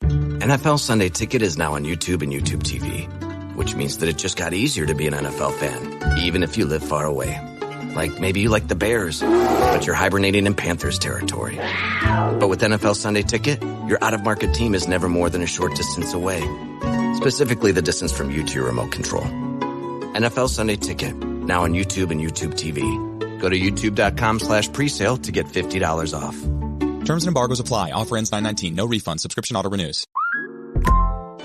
NFL Sunday Ticket is now on YouTube and YouTube TV, which means that it just got easier to be an NFL fan, even if you live far away. Like maybe you like the Bears, but you're hibernating in Panthers territory. But with NFL Sunday Ticket, your out-of-market team is never more than a short distance away. Specifically, the distance from you to your remote control. NFL Sunday Ticket, now on YouTube and YouTube TV. Go to youtube.com/presale to get $50 off. Terms and embargoes apply. Offer ends 9/19. No refund. Subscription auto renews.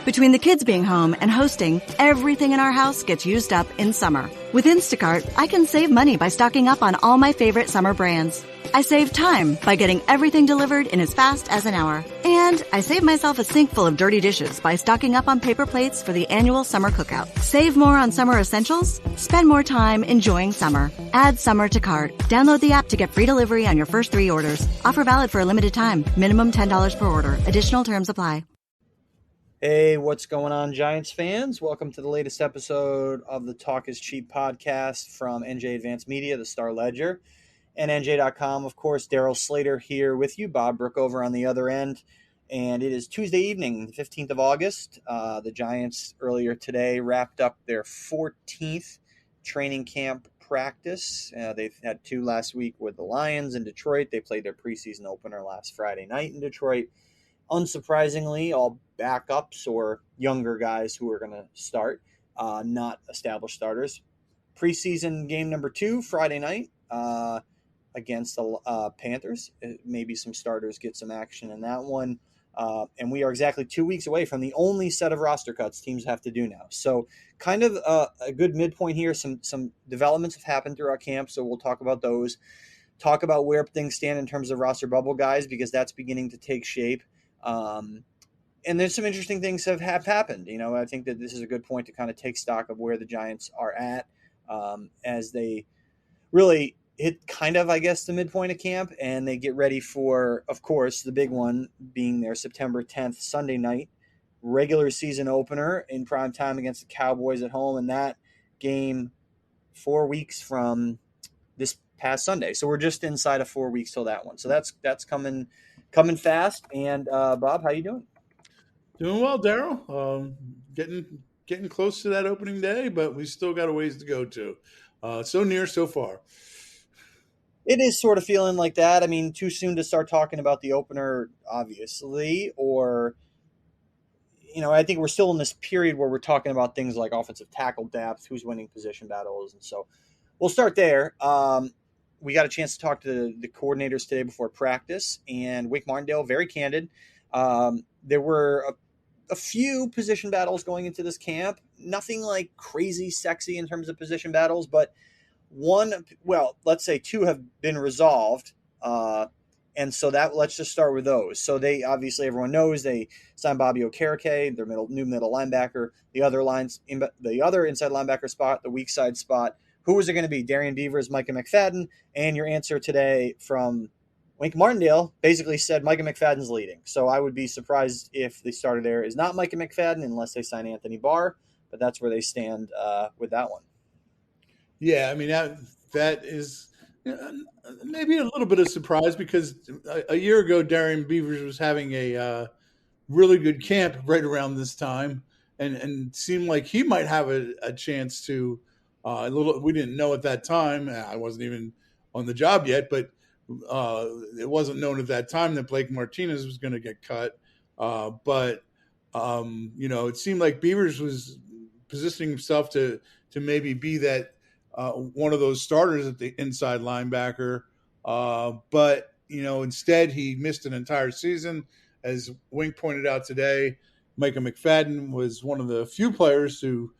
Between the kids being home and hosting, everything in our house gets used up in summer. With Instacart, I can save money by stocking up on all my favorite summer brands. I save time by getting everything delivered in as fast as an hour. And I save myself a sink full of dirty dishes by stocking up on paper plates for the annual summer cookout. Save more on summer essentials? Spend more time enjoying summer. Add summer to cart. Download the app to get free delivery on your first 3 orders. Offer valid for a limited time. Minimum $10 per order. Additional terms apply. Hey, what's going on, Giants fans? Welcome to the latest episode of the Talk is Cheap podcast from NJ Advanced Media, the Star Ledger, and NJ.com. Of course, Daryl Slater here with you, Bob Brookover on the other end. And it is Tuesday evening, the 15th of August. The Giants earlier today wrapped up their 14th training camp practice. They've had 2 last week with the Lions in Detroit. They played their preseason opener last Friday night in Detroit. Unsurprisingly, all backups or younger guys who are going to start, not established starters. Preseason game number 2, Friday night against the Panthers. Maybe some starters get some action in that one. And we are exactly 2 weeks away from the only set of roster cuts teams have to do now. So kind of a good midpoint here. Some developments have happened throughout camp, so we'll talk about those. Talk about where things stand in terms of roster bubble guys, because that's beginning to take shape. And there's some interesting things have happened. You know, I think that this is a good point to kind of take stock of where the Giants are at as they really hit kind of, I guess, the midpoint of camp, and they get ready for, of course, the big one being their September 10th Sunday night regular season opener in prime time against the Cowboys at home, and that game 4 weeks from this past Sunday. So we're just inside of 4 weeks till that one. So that's coming fast. And Bob, how you doing? Doing well, Daryl. Getting close to that opening day, but we still got a ways to go to. So near, so far. It is sort of feeling like that. I mean, too soon to start talking about the opener, obviously, or, you know, I think we're still in this period where we're talking about things like offensive tackle depth, who's winning position battles. And so we'll start there. We got a chance to talk to the coordinators today before practice, and Wake Martindale, very candid. There were a few position battles going into this camp. Nothing like crazy sexy in terms of position battles, but let's say 2 have been resolved. And so let's just start with those. So they, obviously everyone knows they signed Bobby Okereke, their new middle linebacker, the other inside linebacker spot, the weak side spot. Who was it going to be? Darian Beavers, Micah McFadden. And your answer today from Wink Martindale basically said Micah McFadden's leading. So I would be surprised if the starter there is not Micah McFadden unless they sign Anthony Barr. But that's where they stand with that one. Yeah, I mean, that is maybe a little bit of surprise, because a year ago, Darian Beavers was having a really good camp right around this time, and seemed like he might have a chance to we didn't know at that time. I wasn't even on the job yet, but it wasn't known at that time that Blake Martinez was going to get cut. But it seemed like Beavers was positioning himself to maybe be that one of those starters at the inside linebacker. But instead he missed an entire season. As Wink pointed out today, Micah McFadden was one of the few players to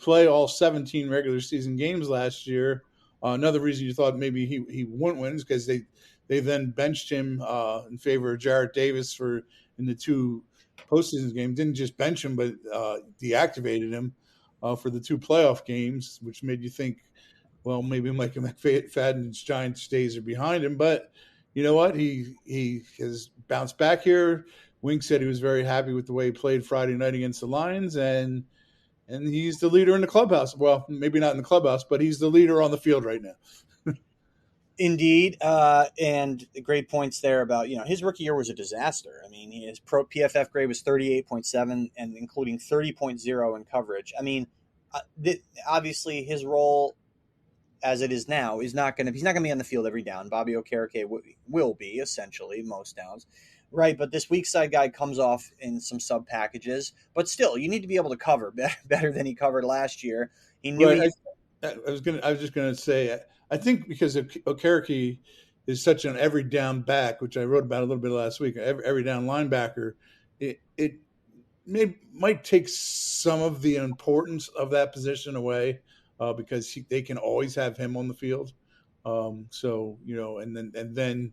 play all 17 regular season games last year. Another reason you thought maybe he wouldn't win is because they then benched him in favor of Jarrett Davis in the 2 postseason games. Didn't just bench him, but deactivated him for the 2 playoff games, which made you think, well, maybe Micah McFadden's Giants days are behind him. But you know what? He has bounced back here. Wink said he was very happy with the way he played Friday night against the Lions, and he's the leader in the clubhouse. Well, maybe not in the clubhouse, but he's the leader on the field right now. Indeed, and great points there about his rookie year was a disaster. I mean, his pro PFF grade was 38.7, and including 30.0 in coverage. I mean, obviously his role as it is now is not going to he's not going to be on the field every down. Bobby Okereke will be essentially most downs, right? But this weak side guy comes off in some sub packages, but still you need to be able to cover better than he covered last year. He knew Right. I was just gonna say, I think because Okereke is such an every down back, which I wrote about a little bit last week, every down linebacker, it might take some of the importance of that position away, because they can always have him on the field. So and then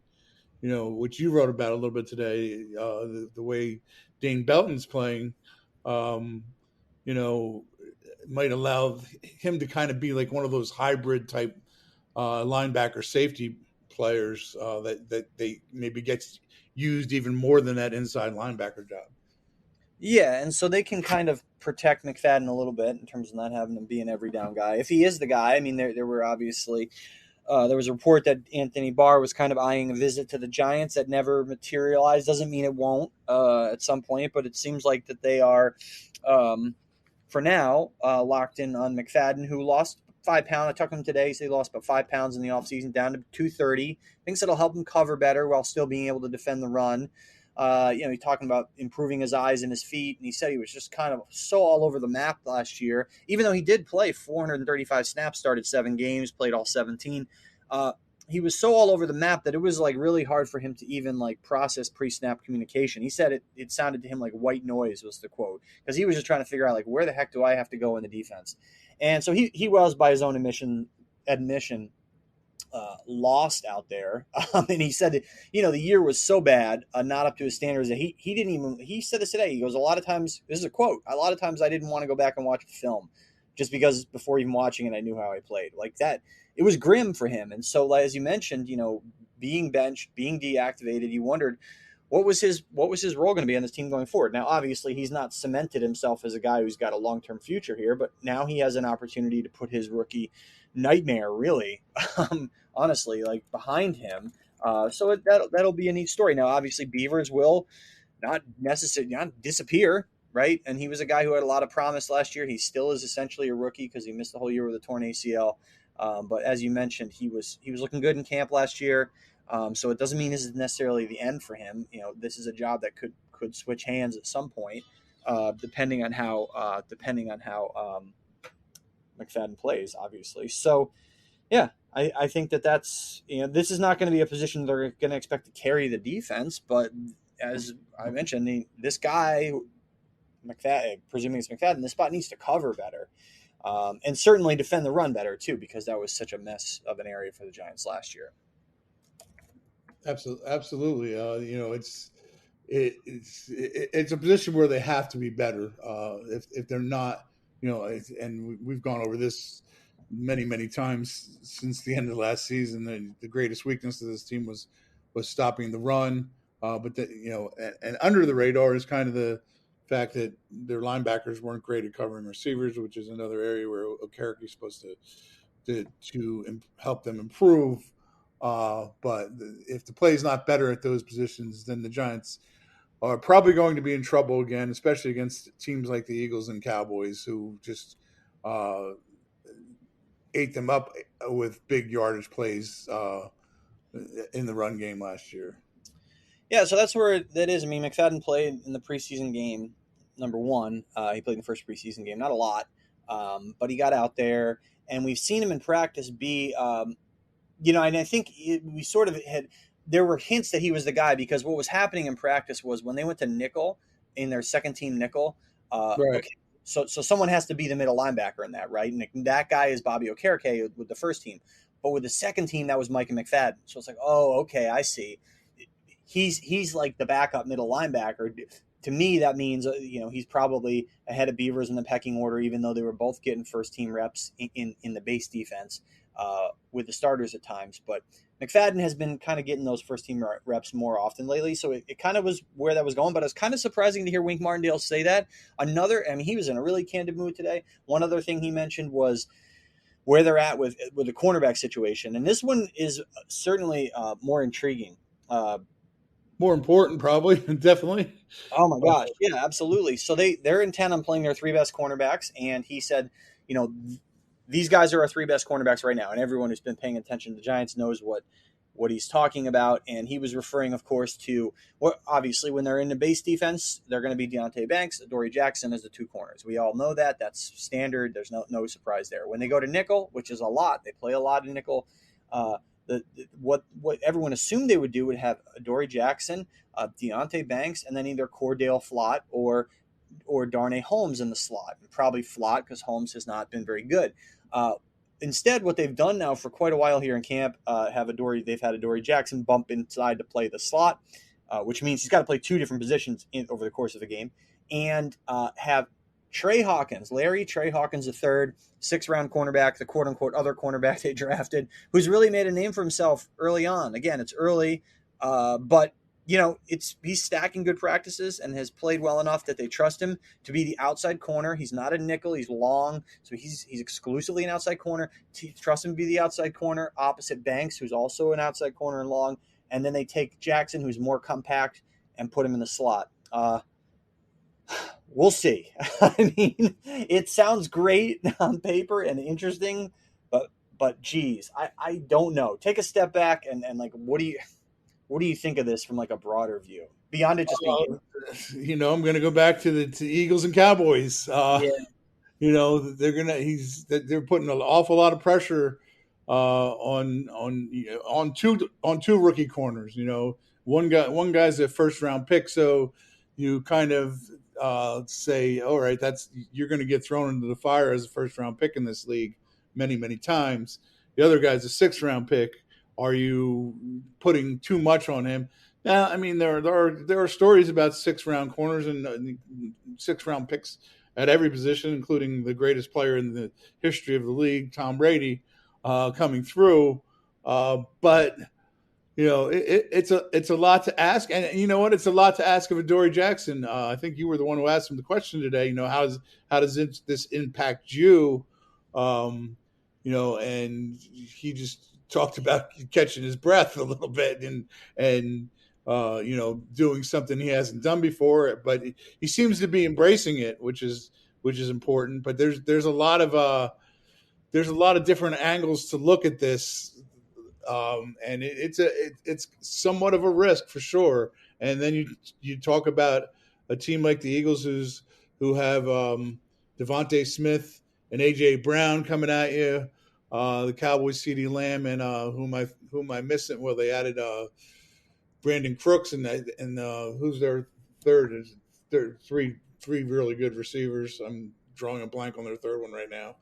which you wrote about a little bit today, the way Dane Belton's playing, um, you know, might allow him to kind of be like one of those hybrid type linebacker safety players, that they maybe gets used even more than that inside linebacker job. Yeah, and so they can kind of protect McFadden a little bit in terms of not having him be an every down guy. If he is the guy, I mean, there were obviously there was a report that Anthony Barr was kind of eyeing a visit to the Giants that never materialized. Doesn't mean it won't at some point, but it seems like that they are, for now, locked in on McFadden, who lost 5 pounds. I talked to him today. He said he lost about 5 pounds in the offseason, down to 230. Thinks it'll help him cover better while still being able to defend the run. He's talking about improving his eyes and his feet, and he said he was just kind of so all over the map last year, even though he did play 435 snaps, started 7 games, played all 17. He was so all over the map that it was like really hard for him to even like process pre-snap communication. He said it sounded to him like white noise was the quote, because he was just trying to figure out like, where the heck do I have to go in the defense? And so he was, by his own admission, lost out there. And he said that, the year was so bad, not up to his standards, that he didn't even, he said this today. He goes, a lot of times, this is a quote, a lot of times I didn't want to go back and watch the film just because before even watching it, I knew how I played like that. It was grim for him. And so, as you mentioned, being benched, being deactivated, you wondered what was his role going to be on this team going forward. Now, obviously, he's not cemented himself as a guy who's got a long-term future here, but now he has an opportunity to put his rookie nightmare, really, honestly, like behind him. So that'll be a neat story. Now, obviously, Beavers will not disappear, right? And he was a guy who had a lot of promise last year. He still is essentially a rookie because he missed the whole year with a torn ACL. But as you mentioned, he was looking good in camp last year. So it doesn't mean this is necessarily the end for him. This is a job that could switch hands at some point, depending on how McFadden plays, obviously. So, yeah, I think that's this is not going to be a position they're going to expect to carry the defense. But as I mentioned, this guy, McFadden, presuming it's McFadden, this spot needs to cover better. And certainly defend the run better too, because that was such a mess of an area for the Giants last year. Absolutely. It's a position where they have to be better. If they're not, and we've gone over this many times since the end of last season. The greatest weakness of this team was stopping the run. But and under the radar is kind of the fact that their linebackers weren't great at covering receivers, which is another area where Okereke is supposed to help them improve. But if the play is not better at those positions, then the Giants are probably going to be in trouble again, especially against teams like the Eagles and Cowboys, who just ate them up with big yardage plays in the run game last year. Yeah, so that's where that is. I mean, McFadden played in the preseason game, number one. He played in the first preseason game, not a lot, but he got out there, and we've seen him in practice be, and I think we sort of had, there were hints that he was the guy, because what was happening in practice was when they went to nickel, in their second team nickel, right. Okay, so someone has to be the middle linebacker in that, right? And that guy is Bobby Okereke with the first team. But with the second team, that was Micah McFadden. So it's like, oh, okay, I see. He's like the backup middle linebacker. To me, that means he's probably ahead of Beavers in the pecking order, even though they were both getting first team reps in the base defense with the starters at times. But McFadden has been kind of getting those first team reps more often lately, so it kind of was where that was going. But it was kind of surprising to hear Wink Martindale say that. He was in a really candid mood today. One other thing he mentioned was where they're at with the cornerback situation. And this one is certainly more intriguing. More important, probably, definitely. Oh my gosh, yeah, absolutely. So they're intent on playing their three best cornerbacks, and he said, these guys are our three best cornerbacks right now, and everyone who's been paying attention to the Giants knows what he's talking about. And he was referring, of course, to what obviously when they're in the base defense, they're going to be Deonte Banks, Adoree Jackson as the two corners. We all know that. That's standard. There's no surprise there. When they go to nickel, which is a lot, they play a lot in nickel. What everyone assumed they would do would have Adoree Jackson, Deonte Banks, and then either Cordale Flott or Darnay Holmes in the slot. And probably Flott because Holmes has not been very good. Instead, what they've done now for quite a while here in camp, they've had Adoree Jackson bump inside to play the slot, which means he's got to play two different positions over the course of the game, and have Trey Hawkins, Trey Hawkins III, 6th-round cornerback, the quote-unquote other cornerback they drafted, who's really made a name for himself early on. Again, it's early, but he's stacking good practices and has played well enough that they trust him to be the outside corner. He's not a nickel. He's long, so he's exclusively an outside corner. Trust him to be the outside corner opposite Banks, who's also an outside corner and long. And then they take Jackson, who's more compact, and put him in the slot. We'll see. I mean, it sounds great on paper and interesting, but geez, I don't know. Take a step back and like, what do you think of this from like a broader view beyond it just being? I'm going to go back to the Eagles and Cowboys. Yeah. They're putting an awful lot of pressure on two rookie corners. One guy's a first round pick, so you kind of say, all right, you're going to get thrown into the fire as a first round pick in this league many, many times. The other guy's a 6th-round pick. Are you putting too much on him? Now, I mean, there are stories about 6th-round corners and 6th-round picks at every position, including the greatest player in the history of the league, Tom Brady, coming through. But it's a lot to ask, and you know what? It's a lot to ask of Adoree Jackson. I think you were the one who asked him the question today. How does this impact you? And he just talked about catching his breath a little bit and doing something he hasn't done before. But he seems to be embracing it, which is important. But there's a lot of different angles to look at this. And it's somewhat of a risk for sure. And then you talk about a team like the Eagles who have Devontae Smith and AJ Brown coming at you, the Cowboys CeeDee Lamb and whom I missing? Well, they added Brandon Crooks and who's their third? They're three really good receivers. I'm drawing a blank on their third one right now.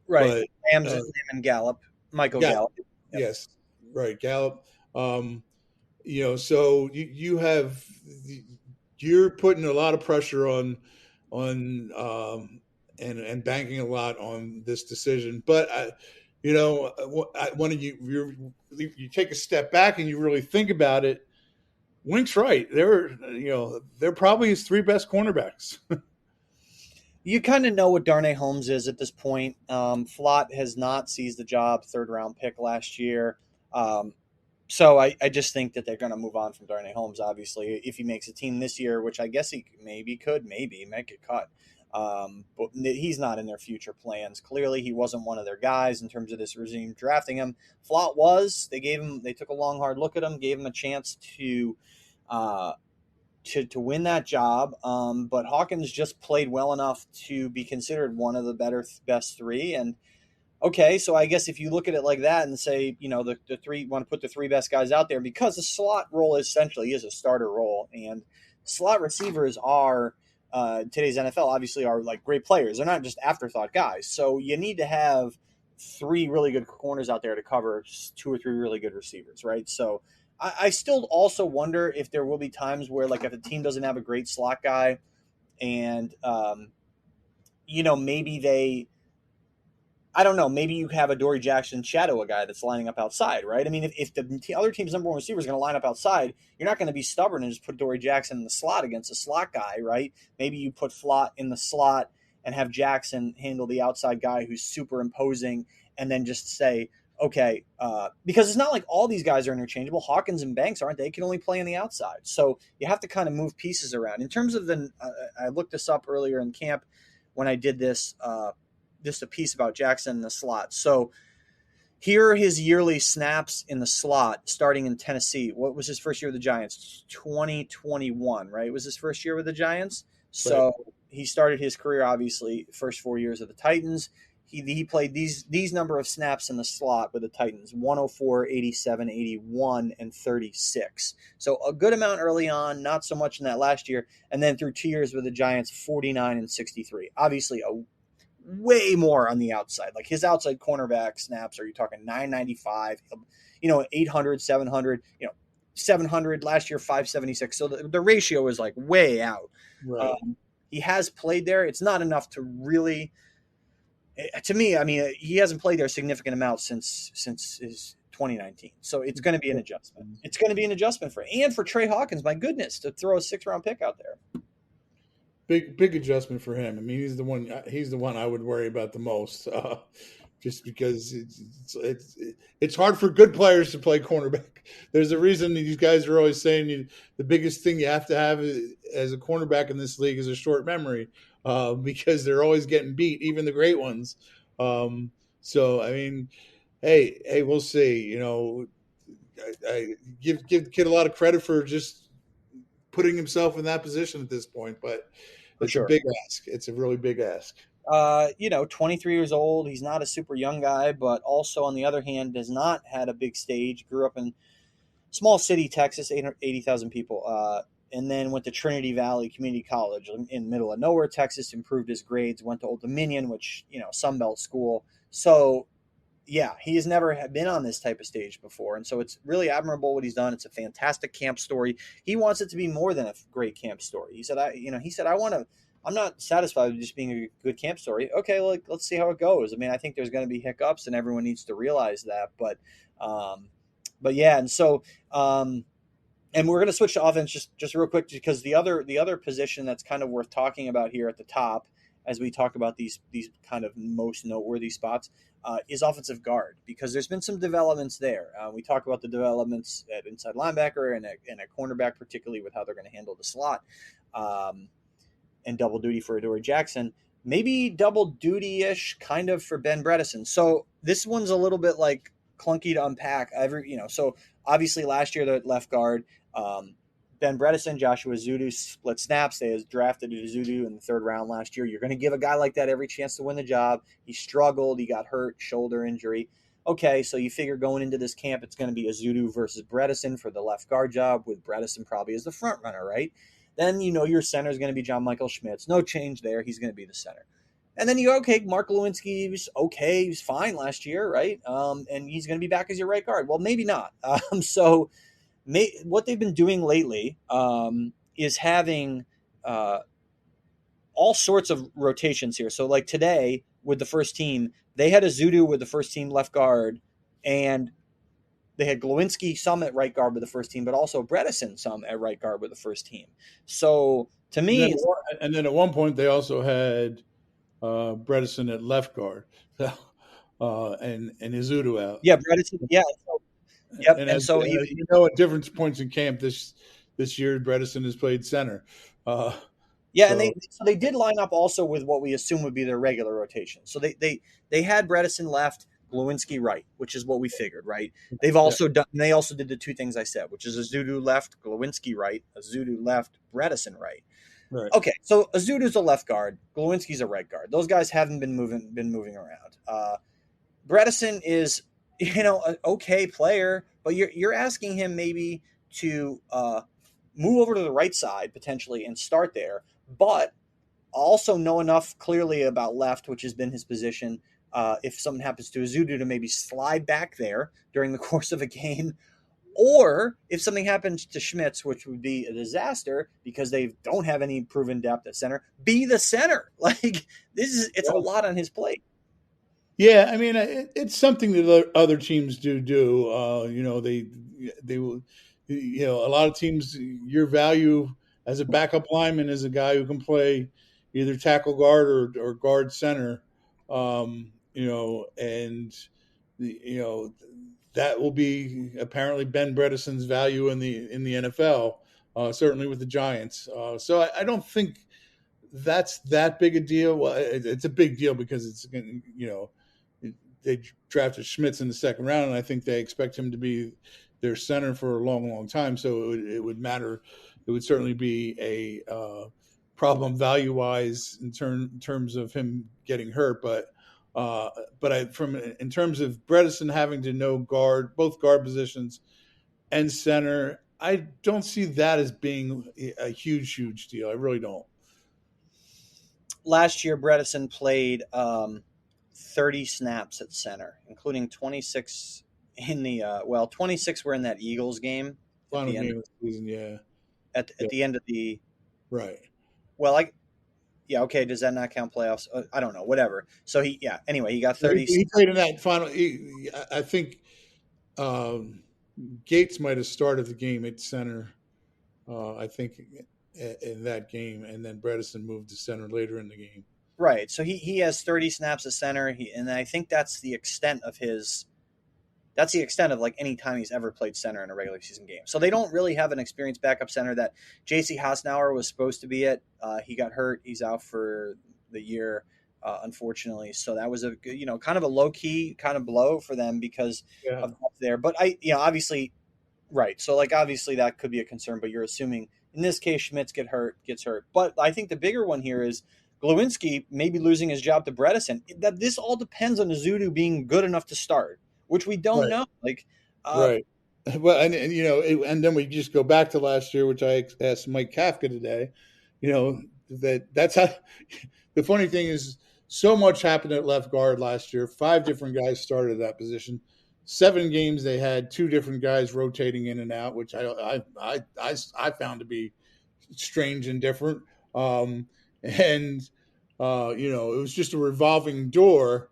Right, Lamb and Gallup, Michael Gallup. Yep. Yes, right, Gallup. So you're putting a lot of pressure on and banking a lot on this decision. But when you take a step back and you really think about it, Wink's right. They're probably his 3 best cornerbacks. You kind of know what Darnay Holmes is at this point. Flott has not seized the job, 3rd-round pick last year. So I just think that they're going to move on from Darnay Holmes, obviously, if he makes a team this year, which I guess he might get cut. But he's not in their future plans. Clearly, he wasn't one of their guys in terms of this regime drafting him. Flott was. They took a long, hard look at him, gave him a chance to win that job. But Hawkins just played well enough to be considered one of the best 3. And okay, so I guess if you look at it like that and say, the 3 want to put the 3 best guys out there, because the slot role essentially is a starter role, and slot receivers are today's NFL obviously are like great players. They're not just afterthought guys. So you need to have 3 really good corners out there to cover 2 or 3 really good receivers, right? So I still also wonder if there will be times where, like, if a team doesn't have a great slot guy and, maybe maybe you have Adoree Jackson shadow a guy that's lining up outside, right? I mean, if the other team's number 1 receiver is going to line up outside, you're not going to be stubborn and just put Adoree Jackson in the slot against a slot guy, right? Maybe you put Flott in the slot and have Jackson handle the outside guy who's super imposing, and then just say, okay, because it's not like all these guys are interchangeable. Hawkins and Banks aren't. They can only play on the outside. So you have to kind of move pieces around. In terms of I looked this up earlier in camp when I did this, just a piece about Jackson in the slot. So here are his yearly snaps in the slot starting in Tennessee. What was his first year with the Giants? 2021, right? It was his first year with the Giants. So right. He started his career, obviously, first 4 years of the Titans. He played these number of snaps in the slot with the Titans: 104, 87, 81, and 36. So a good amount early on, not so much in that last year. And then through 2 years with the Giants, 49 and 63. Obviously, a way more on the outside. Like his outside cornerback snaps, are you talking 995, 800, 700, 700 last year, 576. So the ratio is like way out. Right. He has played there. It's not enough to really, to me, I mean, he hasn't played there a significant amount since his 2019. So it's going to be an adjustment. It's going to be an adjustment for Trey Hawkins. My goodness, to throw a 6th round pick out there. Big adjustment for him. I mean, he's the one I would worry about the most, just because it's hard for good players to play cornerback. There's a reason these guys are always saying the biggest thing you have to have as a cornerback in this league is a short memory, because they're always getting beat, even the great ones. So I mean, hey, we'll see. I give the kid a lot of credit for just putting himself in that position at this point, but it's a big ask. It's a really big ask. 23 years old. He's not a super young guy, but also on the other hand, has not had a big stage. Grew up in small city, Texas, 80,000 people. And then went to Trinity Valley Community College in middle of nowhere, Texas, improved his grades, went to Old Dominion, which, Sunbelt school. So yeah, he has never been on this type of stage before. And so it's really admirable what he's done. It's a fantastic camp story. He wants it to be more than a great camp story. He said, I'm not satisfied with just being a good camp story. Okay, let's see how it goes. I mean, I think there's going to be hiccups and everyone needs to realize that. But yeah. And so, and we're going to switch to offense just real quick, because the other position that's kind of worth talking about here at the top, as we talk about these kind of most noteworthy spots, is offensive guard, because there's been some developments there. We talk about the developments at inside linebacker and at cornerback, particularly with how they're going to handle the slot, and double duty for Adoree Jackson. Maybe double duty-ish kind of for Ben Bredeson. So this one's a little bit like clunky to unpack. So obviously last year the left guard, Ben Bredeson, Joshua Zudu split snaps. They drafted Zudu in the 3rd round last year. You're going to give a guy like that every chance to win the job. He struggled. He got hurt, shoulder injury. Okay, so you figure going into this camp, it's going to be a Zudu versus Bredeson for the left guard job, with Bredeson probably as the front runner, right? Then your center is going to be John Michael Schmitz. No change there. He's going to be the center. And then you go, okay, Mark Lewinsky was okay. He was fine last year, right? And he's going to be back as your right guard. Well, maybe not. What they've been doing lately is having all sorts of rotations here. So like today with the first team, they had a Zudu with the first team left guard, and they had Glowinski some at right guard with the first team, but also Bredeson some at right guard with the first team. So to me, and then at one point they also had Bredeson at left guard, and Izudu out. Yeah, Bredeson. Yeah. Yep. And so at different points in camp this year, Bredeson has played center. And they did line up also with what we assume would be their regular rotation. So they had Bredeson left, Glowinski right, which is what we figured, right? They also did the two things I said, which is a Zudu left, Glowinski right, a Zudu left, Bredeson right. Right. Okay, so Azudu's a left guard, Glowinski's a right guard. Those guys haven't been moving around. Bredeson is an okay player, but you're asking him maybe to move over to the right side potentially and start there, but also know enough clearly about left, which has been his position. If something happens to Azudu, to maybe slide back there during the course of a game, or if something happens to Schmitz, which would be a disaster because they don't have any proven depth at center, be the center. Like it's a lot on his plate. Yeah, I mean, it's something that other teams do. They will, a lot of teams, your value as a backup lineman is a guy who can play, either tackle guard or guard center. And that will be apparently Ben Bredesen's value in the NFL, certainly with the Giants. So I don't think that's that big a deal. Well, it's a big deal because they drafted Schmitz in the second round, and I think they expect him to be their center for a long, long time. So it would matter. It would certainly be a problem value wise in terms of him getting hurt. But in terms of Bredesen having to know both guard positions and center, I don't see that as being a huge, huge deal. I really don't. Last year, Bredesen played 30 snaps at center, including 26 in the 26 were in that Eagles game. Final game of the season, yeah. At the end of the right. Well, okay. Does that not count playoffs? I don't know. Whatever. So anyway, he got 30. He played in that final. I think Gates might have started the game at center. I think in that game, and then Bredesen moved to center later in the game. Right. So he has 30 snaps at center, and I think that's the extent of his. That's the extent of like any time he's ever played center in a regular season game. So they don't really have an experienced backup center that J.C. Hasnauer was supposed to be at. He got hurt. He's out for the year, unfortunately. So that was a kind of a low key kind of blow for them because of there. But obviously, right. So obviously that could be a concern. But you're assuming in this case Schmitz gets hurt. But I think the bigger one here is Glowinski maybe losing his job to Bredesen. That this all depends on Ezeudu being good enough to start, which we don't know. Right. Well, and and then we just go back to last year, which I asked Mike Kafka today. That's how. The funny thing is, so much happened at left guard last year. 5 different guys started that position. 7 games they had 2 different guys rotating in and out, which I found to be strange and different. It was just a revolving door.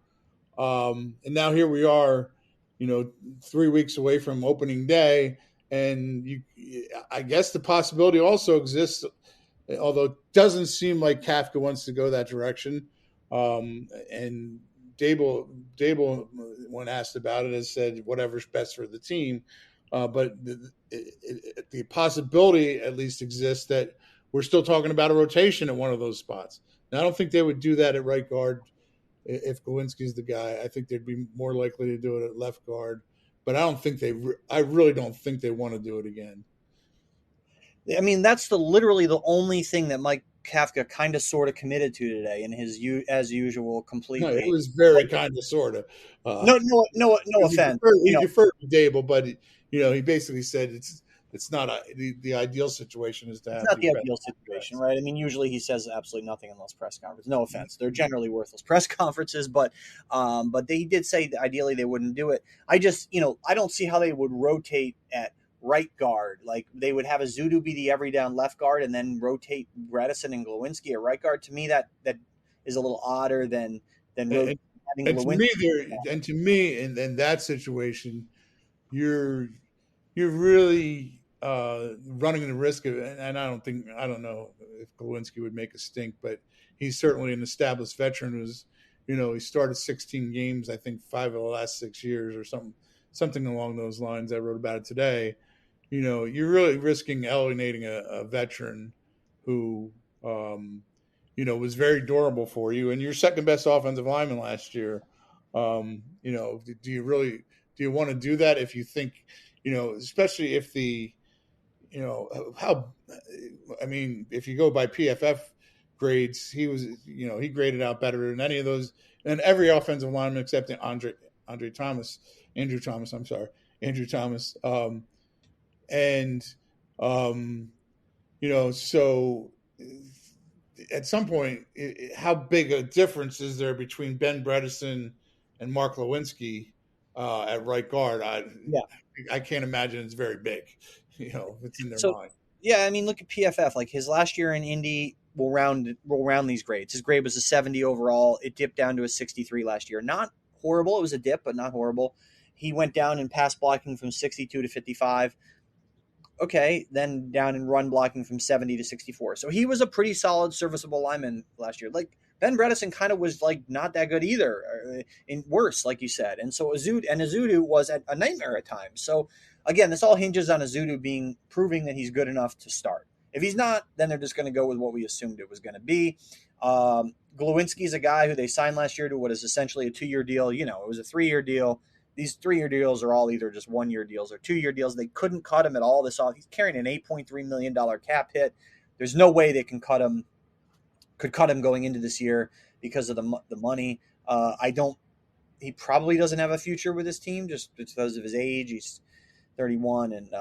And now here we are, 3 weeks away from opening day. And I guess the possibility also exists, although it doesn't seem like Kafka wants to go that direction. And Dable, when asked about it, has said whatever's best for the team. But the possibility at least exists that we're still talking about a rotation at one of those spots. Now, I don't think they would do that at right guard if Glowinski's the guy. I think they'd be more likely to do it at left guard. But I really don't think they want to do it again. I mean, that's literally the only thing that Mike Kafka kind of sort of committed to today in his as usual completely. No, it was very kind of sort of. No offense. He deferred to Dable, but he basically said it's not the ideal situation is to have. It's not the ideal situation, right? I mean, usually he says absolutely nothing in those press conferences. No offense, they're generally worthless press conferences, but he did say that ideally they wouldn't do it. I just I don't see how they would rotate at right guard. Like they would have Ezeudu be the every down left guard and then rotate Bredesen and Glowinski at right guard. To me, that is a little odder than having Glowinski. To me, in that situation, you're really running the risk of, and I don't know if Glowinski would make a stink, but he's certainly an established veteran who's, he started 16 games, I think 5 of the last 6 years or something along those lines. I wrote about it today. You're really risking alienating a veteran who, was very durable for you and your second best offensive lineman last year. Do you want to do that if you think, especially if if you go by PFF grades, he was, he graded out better than any of those and every offensive lineman except Andrew Thomas. So at some point, how big a difference is there between Ben Bredesen and Mark Glowinski at right guard? I can't imagine it's very big. It's in their mind. Yeah, I mean, look at PFF. Like his last year in Indy, we'll round these grades. His grade was a 70 overall. It dipped down to a 63 last year. Not horrible. It was a dip, but not horrible. He went down in pass blocking from 62 to 55. okay, then down in run blocking from 70 to 64. So he was a pretty solid, serviceable lineman last year. Like Ben Bredesen kind of was like not that good either, in worse, like you said. And so Azudu was a nightmare at times. So again, this all hinges on Azudu proving that he's good enough to start. If he's not, then they're just going to go with what we assumed it was going to be. Glowinski's a guy who they signed last year to what is essentially a 2-year deal. It was a 3-year deal. These 3-year deals are all either just 1-year deals or 2-year deals. They couldn't cut him at all this off. He's carrying an $8.3 million cap hit. There's no way they could cut him going into this year because of the money. He probably doesn't have a future with his team just because of his age. He's 31 and,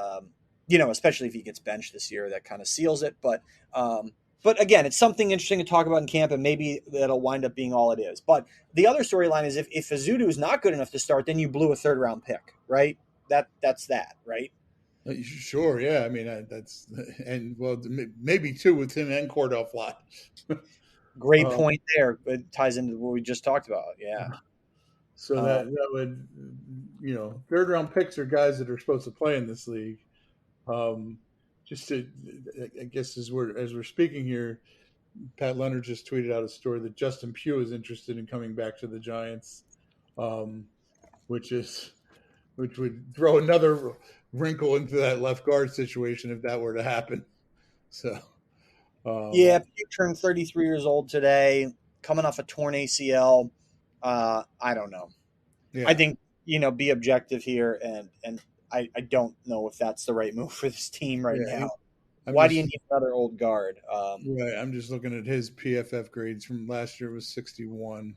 especially if he gets benched this year, that kind of seals it. But again, it's something interesting to talk about in camp, and maybe that'll wind up being all it is. But the other storyline is if Azudu is not good enough to start, then you blew a 3rd-round pick, right? That's that, right? Sure, yeah. I mean, maybe 2 with him and Cordell Flott. Great point there. It ties into what we just talked about. Yeah. So that would, 3rd-round picks are guys that are supposed to play in this league. I guess as we're speaking here, Pat Leonard just tweeted out a story that Justin Pugh is interested in coming back to the Giants, which would throw another wrinkle into that left guard situation if that were to happen. So, Pugh turned 33 years old today, coming off a torn ACL. I don't know. Yeah. I think be objective here, and I don't know if that's the right move for this team now. Why do you need another old guard? Right. I'm just looking at his PFF grades from last year was 61,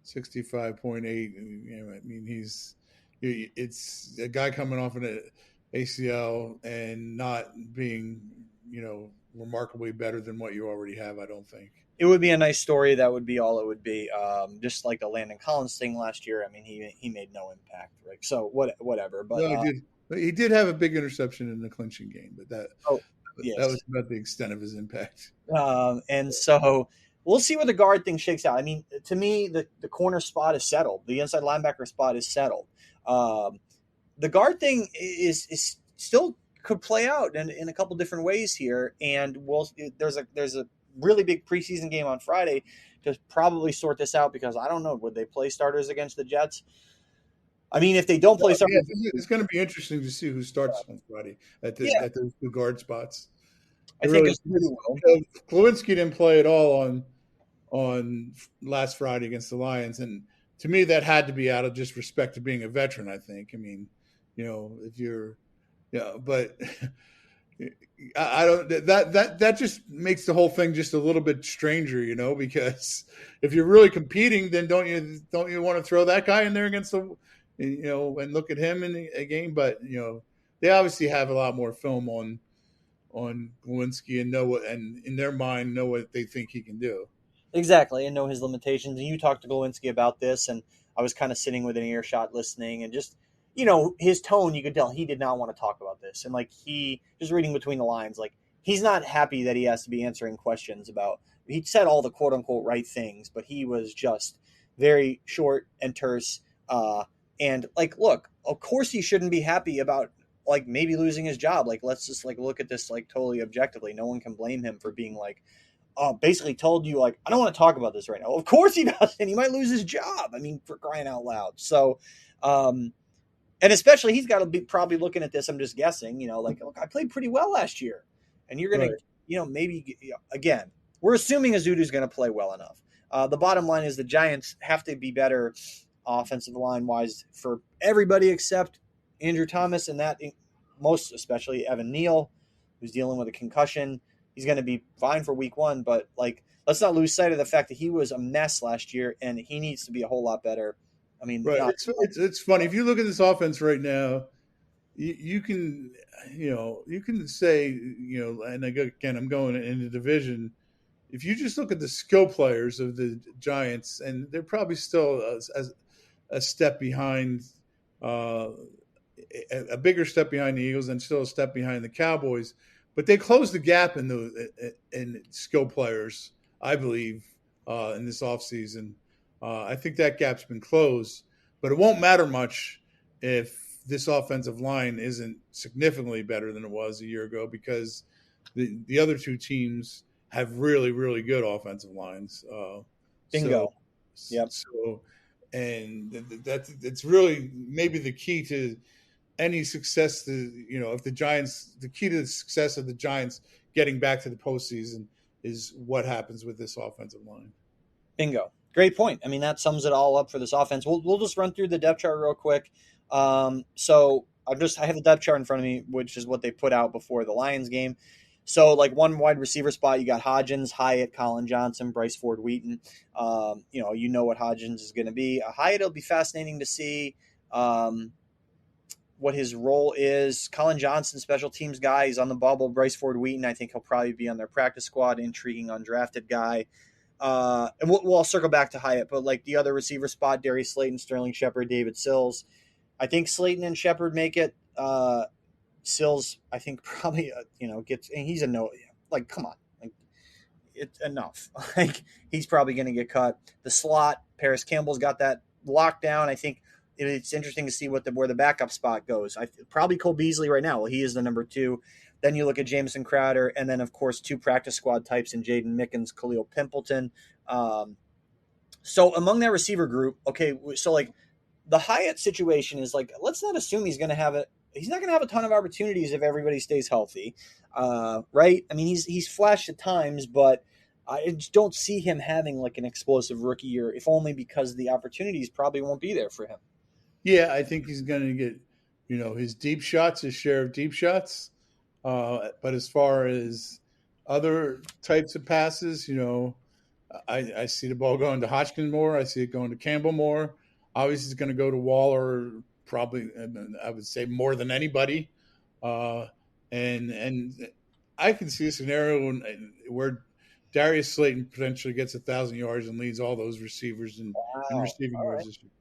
65.8. I mean, it's a guy coming off an ACL and not being, remarkably better than what you already have, I don't think. It would be a nice story. That would be all it would be. Just like the Landon Collins thing last year. I mean, he made no impact, right? So whatever. But no, he did have a big interception in the clinching game, but that was about the extent of his impact. And so we'll see where the guard thing shakes out. I mean, to me, the corner spot is settled. The inside linebacker spot is settled. The guard thing is still could play out in a couple different ways here, and there's a really big preseason game on Friday to probably sort this out, because I don't know, would they play starters against the Jets? I mean, if they don't play starters, it's going to be interesting to see who starts on Friday at those 2 guard spots. I think Glowinski didn't play at all on last Friday against the Lions, and to me that had to be out of just respect to being a veteran. I think. I mean, if you're, but. I don't. That just makes the whole thing just a little bit stranger, because if you're really competing, then don't you want to throw that guy in there against the, and look at him in a game? But they obviously have a lot more film on Glowinski and in their mind know what they think he can do. Exactly, and know his limitations. And you talked to Glowinski about this, and I was kind of sitting with an earshot listening, and just. His tone, you could tell he did not want to talk about this. And he just reading between the lines, he's not happy that he has to be answering questions about, he said all the quote unquote right things, but he was just very short and terse. And look, of course he shouldn't be happy about maybe losing his job. Let's just look at this totally objectively. No one can blame him for being basically told you I don't want to talk about this right now. Of course he doesn't. He might lose his job. I mean, for crying out loud. So, and especially he's got to be probably looking at this. I'm just guessing, look, I played pretty well last year, and you're going to, maybe again, we're assuming Azudu's going to play well enough. The bottom line is the Giants have to be better offensive line wise for everybody except Andrew Thomas, and that most especially Evan Neal, who's dealing with a concussion. He's going to be fine for week 1, but let's not lose sight of the fact that he was a mess last year, and he needs to be a whole lot better. I mean, right. It's funny if you look at this offense right now. You can say, and again, I'm going in the division. If you just look at the skill players of the Giants, and they're probably still a step behind, a bigger step behind the Eagles, and still a step behind the Cowboys. But they closed the gap in skill players, I believe, in this offseason. I think that gap's been closed, but it won't matter much if this offensive line isn't significantly better than it was a year ago, because the other two teams have really, really good offensive lines. Bingo. Yep. So, and that's really maybe the key to any success. If the key to the success of the Giants getting back to the postseason is what happens with this offensive line. Bingo. Great point. I mean, that sums it all up for this offense. We'll just run through the depth chart real quick. So I have the depth chart in front of me, which is what they put out before the Lions game. So, like, one wide receiver spot, you got Hodgins, Hyatt, Colin Johnson, Bryce Ford Wheaton. You know what Hodgins is going to be. Hyatt, it'll be fascinating to see what his role is. Colin Johnson, special teams guy, he's on the bubble. Bryce Ford Wheaton, I think he'll probably be on their practice squad. Intriguing undrafted guy. And we'll circle back to Hyatt, but like the other receiver spot, Darius Slayton, Sterling Shepard, David Sills. I think Slayton and Shepard make it. Sills, I think probably gets, and he's a no. Like, come on, like, it's enough. Like, he's probably going to get cut. The slot, Paris Campbell's got that lockdown. I think it's interesting to see where the backup spot goes. Probably Cole Beasley right now. Well, he is the number 2. Then you look at Jamison Crowder, and then, of course, 2 practice squad types in Jaden Mickens, Khalil Pimpleton. So among that receiver group, okay, so like the Hyatt situation is like, let's not assume he's not going to have a ton of opportunities if everybody stays healthy, right? I mean, he's flashed at times, but I just don't see him having like an explosive rookie year, if only because the opportunities probably won't be there for him. Yeah, I think he's going to get, his deep shots, his share of deep shots. But as far as other types of passes, I see the ball going to Hodgkin more. I see it going to Campbell more. Obviously, it's going to go to Waller probably, I would say, more than anybody. And I can see a scenario where Darius Slayton potentially gets 1,000 yards and leads all those receivers in receiving yards this year.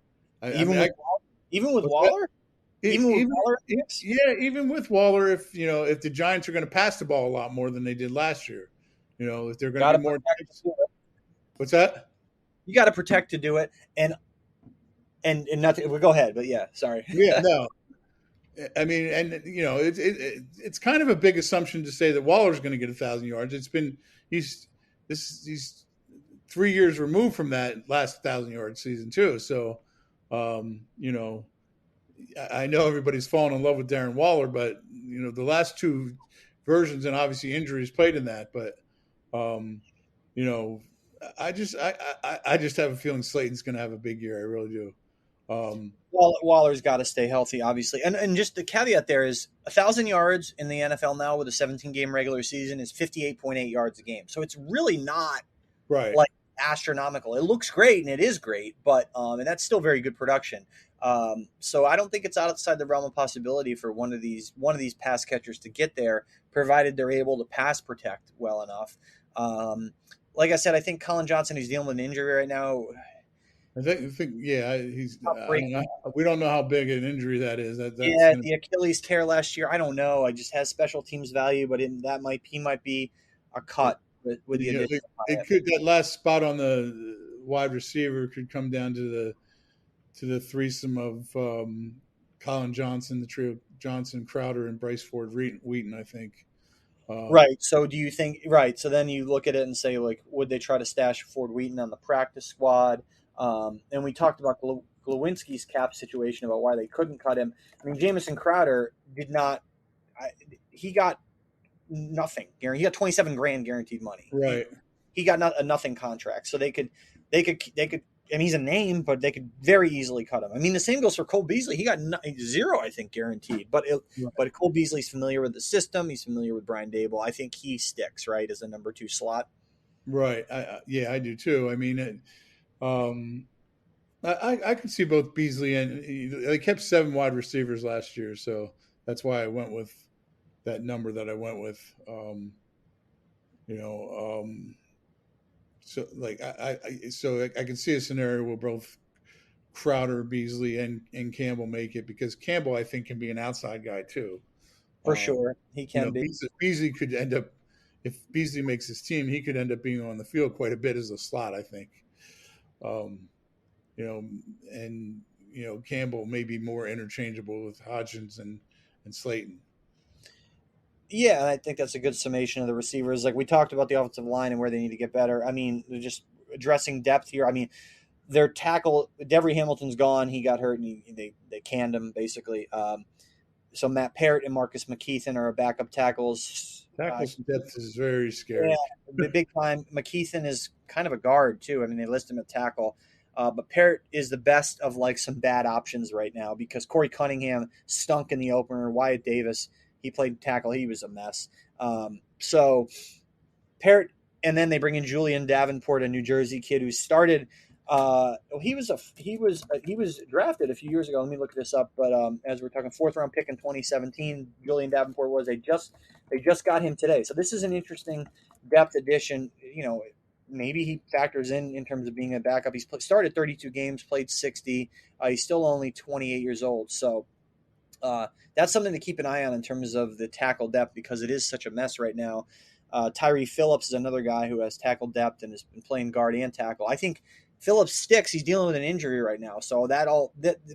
Even with Waller? Even with Waller, if the Giants are going to pass the ball a lot more than they did last year, if they're going to be more. What's that? You got to protect to do it, and nothing. Well, go ahead, but yeah, sorry. Yeah, no. I mean, and it's kind of a big assumption to say that Waller's going to get 1,000 yards. He's 3 years removed from that last 1,000-yard season too. So, I know everybody's fallen in love with Darren Waller, but the last 2 versions, and obviously injuries played in that. But I just have a feeling Slayton's going to have a big year. I really do. Waller's got to stay healthy, obviously, and just the caveat there is 1,000 yards in the NFL now with a 17-game regular season is 58.8 yards a game. So it's really not right like astronomical. It looks great and it is great, but and that's still very good production. So I don't think it's outside the realm of possibility for one of these pass catchers to get there, provided they're able to pass protect well enough. Like I said, I think Colin Johnson, who's dealing with an injury right now. I think he's. We don't know how big an injury that is. The Achilles tear last year. I don't know. I just has special teams value, but he might be a cut with the addition. It could, that last spot on the wide receiver could come down to the threesome of Colin Johnson, the trio Johnson, Crowder, and Bryce Ford Wheaton, I think. Right. So do you think – right. So then you look at it and say, like, would they try to stash Ford Wheaton on the practice squad? And we talked about Glowinski's cap situation about why they couldn't cut him. I mean, Jamison Crowder did not he got nothing. He got $27,000 guaranteed money. Right. He got a nothing contract. So they could I mean, he's a name, but they could very easily cut him. I mean, the same goes for Cole Beasley. He got 0, I think, guaranteed. But Cole Beasley's familiar with the system. He's familiar with Brian Dable. I think he sticks, right, as a number 2 slot. Right. I do too. I mean, I could see both Beasley and they kept 7 wide receivers last year, so that's why I went with that number that I went with. So like I can see a scenario where both Crowder, Beasley, and Campbell make it, because Campbell, I think, can be an outside guy too. For sure, he can be. Beasley could end up, if Beasley makes his team, he could end up being on the field quite a bit as a slot, I think. And Campbell may be more interchangeable with Hodgins and Slayton. Yeah, and I think that's a good summation of the receivers. Like we talked about the offensive line and where they need to get better. I mean, they're just addressing depth here. I mean, their tackle, Devery Hamilton's gone. He got hurt, and they canned him basically. So Matt Parrott and Marcus McKeithen are backup tackles. Tackle depth is very scary. Yeah, big time. McKeithen is kind of a guard too. I mean, they list him at tackle. But Parrott is the best of like some bad options right now because Corey Cunningham stunk in the opener. Wyatt Davis, he played tackle. He was a mess. So Parrott, and then they bring in Julian Davenport, a New Jersey kid who started. He was drafted a few years ago. Let me look this up. But as we're talking, 4th round pick in 2017, Julian Davenport was. They just got him today. So this is an interesting depth addition. Maybe he factors in terms of being a backup. He's started 32 games, played 60. He's still only 28 years old. So that's something to keep an eye on in terms of the tackle depth because it is such a mess right now. Tyree Phillips is another guy who has tackle depth and has been playing guard and tackle. I think Phillips sticks. He's dealing with an injury right now. So that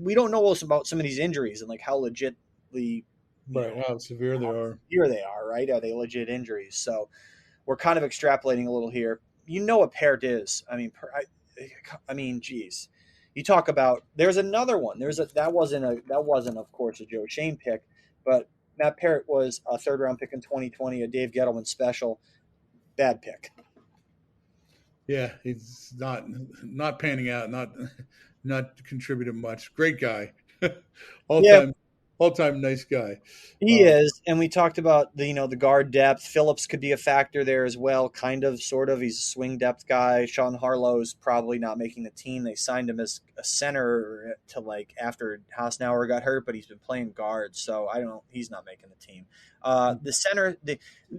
we don't know about some of these injuries and like how legitly how severe they are. Here they are, right? Are they legit injuries? So we're kind of extrapolating a little here. You know what Parrott is. I mean, geez. You talk about there's another one. That wasn't of course a Joe Shane pick, but Matt Parrott was a 3rd round pick in 2020, a Dave Gettleman special. Bad pick. Yeah, he's not panning out, not contributing much. Great guy, all time nice guy. He is, and we talked about the guard depth. Phillips could be a factor there as well, kind of, sort of. He's a swing depth guy. Sean Harlow's probably not making the team. They signed him as a center to after Hasenauer got hurt, but he's been playing guard, so he's not making the team. The center,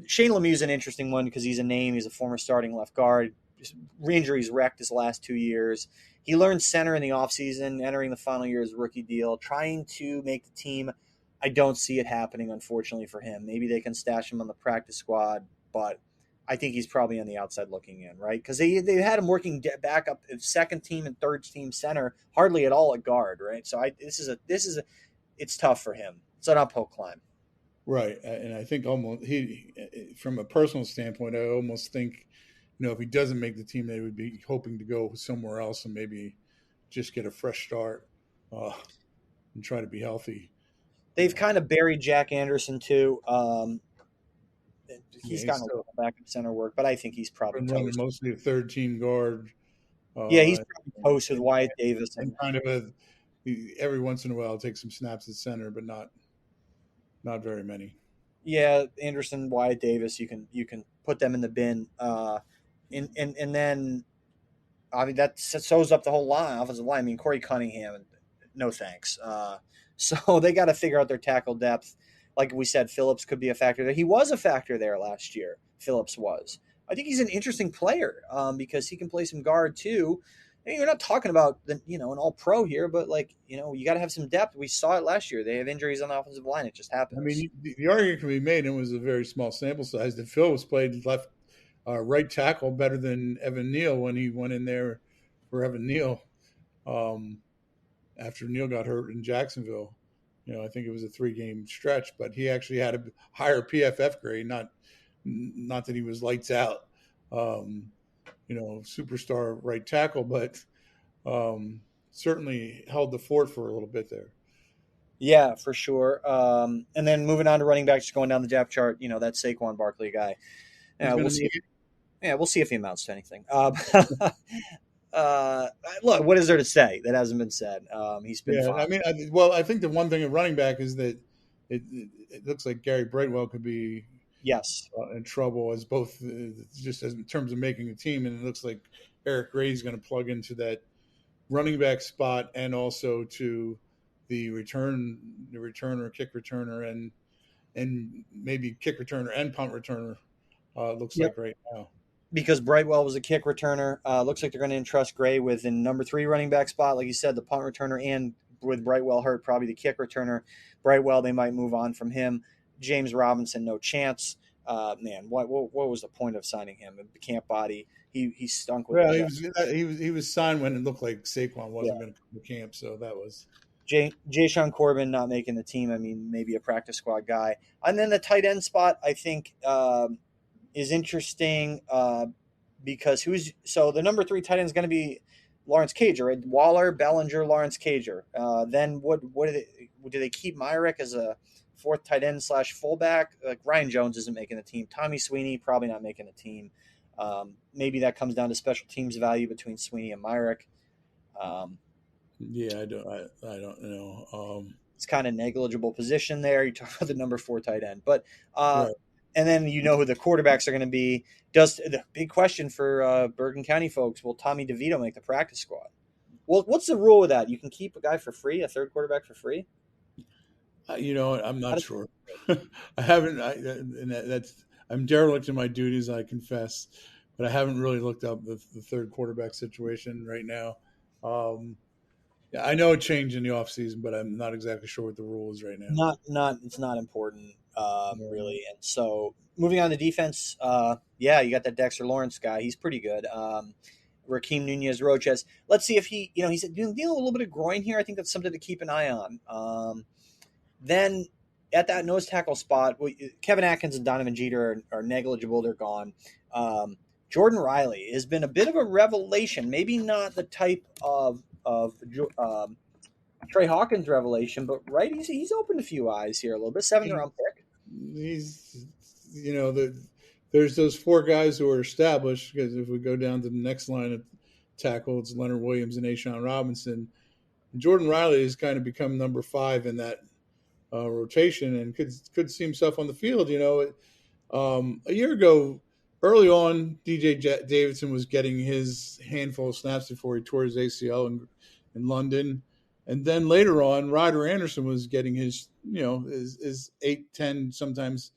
Shane Lemieux's an interesting one because he's a name. He's a former starting left guard. Injuries wrecked his last 2 years. He learned center in the offseason, entering the final year of his rookie deal, trying to make the team. I don't see it happening, unfortunately, for him. Maybe they can stash him on the practice squad, but I think he's probably on the outside looking in, right? Because they had him working back up at 2nd team and 3rd team center, hardly at all at guard, right? So it's tough for him. It's an uphill climb. Right, and I think almost from a personal standpoint, I almost think, if he doesn't make the team, they would be hoping to go somewhere else and maybe just get a fresh start and try to be healthy. They've kind of buried Jack Anderson too. He's gotten a little backup center work, but I think he's probably toast. Mostly a 3rd team guard. He's probably toast with Wyatt Davis and kind of every once in a while take some snaps at center, but not very many. Yeah, Anderson, Wyatt Davis, you can put them in the bin. And then I mean that sews up the whole offensive line. I mean, Corey Cunningham, no thanks. So they got to figure out their tackle depth. Like we said, Phillips could be a factor there. He was a factor there last year. Phillips was. I think he's an interesting player because he can play some guard too. And you're not talking about an all-pro here, but you got to have some depth. We saw it last year. They have injuries on the offensive line. It just happens. I mean, the argument can be made, and it was a very small sample size, that Phillips played right tackle better than Evan Neal when he went in there for Evan Neal after Neal got hurt in Jacksonville. I think it was a 3-game stretch, but he actually had a higher PFF grade, not that he was lights out, superstar right tackle, but certainly held the fort for a little bit there. Yeah, for sure. And then moving on to running back, just going down the depth chart, that Saquon Barkley guy. We'll see. We'll see if he amounts to anything. Look, what is there to say that hasn't been said? He's been fine. I mean, I think the one thing of running back is that it looks like Gary Brightwell could be in trouble as both just as in terms of making a team, and it looks like Eric Gray's going to plug into that running back spot and also to the returner, kick returner, and maybe kick returner and punt returner. Looks like right now. Because Brightwell was a kick returner. Looks like they're going to entrust Gray with the number 3 running back spot. Like you said, the punt returner, and with Brightwell hurt, probably the kick returner. Brightwell, they might move on from him. James Robinson, no chance. man, what was the point of signing him? A camp body. He stunk with Well, the he was signed when it looked like Saquon yeah. wasn't going to come to camp, so that was. Jay Corbin not making the team. I mean, maybe a practice squad guy. And then the tight end spot, I think, is interesting because the number 3 tight end is going to be Lawrence Cager, right? Waller, Bellinger, Lawrence Cager. Then what do they keep Myrick as a 4th tight end / fullback? Like Ryan Jones isn't making the team. Tommy Sweeney probably not making the team. Maybe that comes down to special teams value between Sweeney and Myrick. Yeah, I don't know. It's kind of negligible position there. You talk about the number 4 tight end, but Right. and then who the quarterbacks are going to be. Does the big question for Bergen County folks? Will Tommy DeVito make the practice squad? Well, what's the rule with that? You can keep a guy for free, a third quarterback for free. I'm not sure. I haven't. I'm derelict in my duties. I confess, but I haven't really looked up the third quarterback situation right now. Yeah, I know it changed in the offseason, but I'm not exactly sure what the rule is right now. It's not important really. And so moving on to defense, you got that Dexter Lawrence guy. He's pretty good. Raheem Nunez Roches. Let's see if he's dealing a little bit of groin here. I think that's something to keep an eye on. Then at that nose tackle spot, Kevin Atkins and Donovan Jeter are negligible. They're gone. Jordan Riley has been a bit of a revelation. Maybe not the type of Trey Hawkins revelation, but right, he's opened a few eyes here a little bit. 7th round pick. He's, there's those 4 guys who are established, because if we go down to the next line of tackle, it's Leonard Williams and Ashawn Robinson. Jordan Riley has kind of become number 5 in that rotation and could see himself on the field. A year ago, early on, DJ Davidson was getting his handful of snaps before he tore his ACL in London. And then later on, Ryder Anderson was getting his 8, 10, sometimes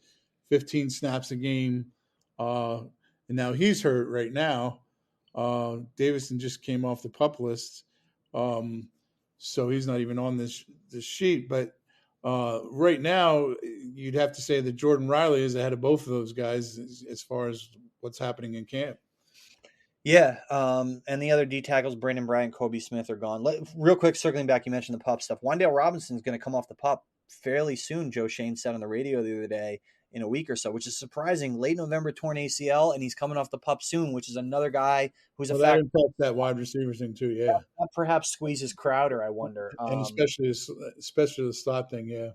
15 snaps a game. And now he's hurt right now. Davidson just came off the PUP list. So he's not even on this sheet. But right now, you'd have to say that Jordan Riley is ahead of both of those guys as far as what's happening in camp. Yeah, and the other D tackles, Brandon Bryant, Kobe Smith, are gone. Real quick, circling back, you mentioned the PUP stuff. Wan'Dale Robinson is going to come off the PUP fairly soon. Joe Shane said on the radio the other day, in a week or so, which is surprising. Late November, torn ACL, and he's coming off the PUP soon, which is another guy who's that impacts that wide receiver thing too. Yeah, that perhaps squeezes Crowder. I wonder, and especially the slot thing. Yeah.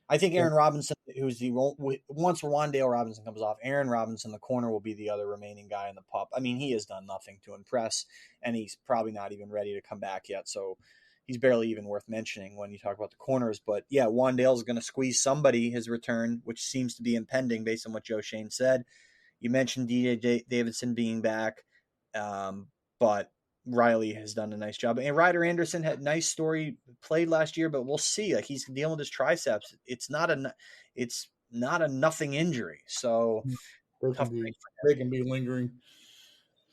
I think Aaron Robinson, who's once Wan'Dale Robinson comes off, Aaron Robinson, the corner, will be the other remaining guy in the PUP. I mean, he has done nothing to impress, and he's probably not even ready to come back yet. So he's barely even worth mentioning when you talk about the corners. But yeah, Wan'Dale is going to squeeze somebody his return, which seems to be impending based on what Joe Shane said. You mentioned DJ Davidson being back, but Riley has done a nice job. And Ryder Anderson had a nice story, played last year, but we'll see. Like, he's dealing with his triceps. It's not a nothing injury. So they can be lingering.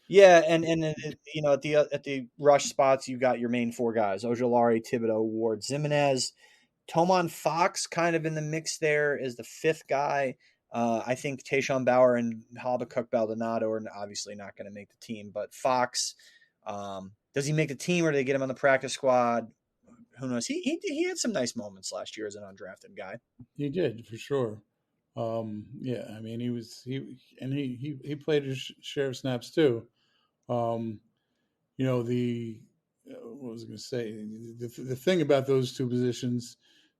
Yeah, and at the rush spots, you got your main 4 guys: Ojolari, Thibodeau, Ward, Zimenez. Tomon Fox kind of in the mix there is the 5th guy. I think Tayshaun Bauer and Habakkuk Baldonado are obviously not going to make the team, but Fox, does he make the team, or do they get him on the practice squad? Who knows? He had some nice moments last year as an undrafted guy. He did, for sure. Yeah, I mean, he played his share of snaps too. What was I going to say? The thing about those 2 positions,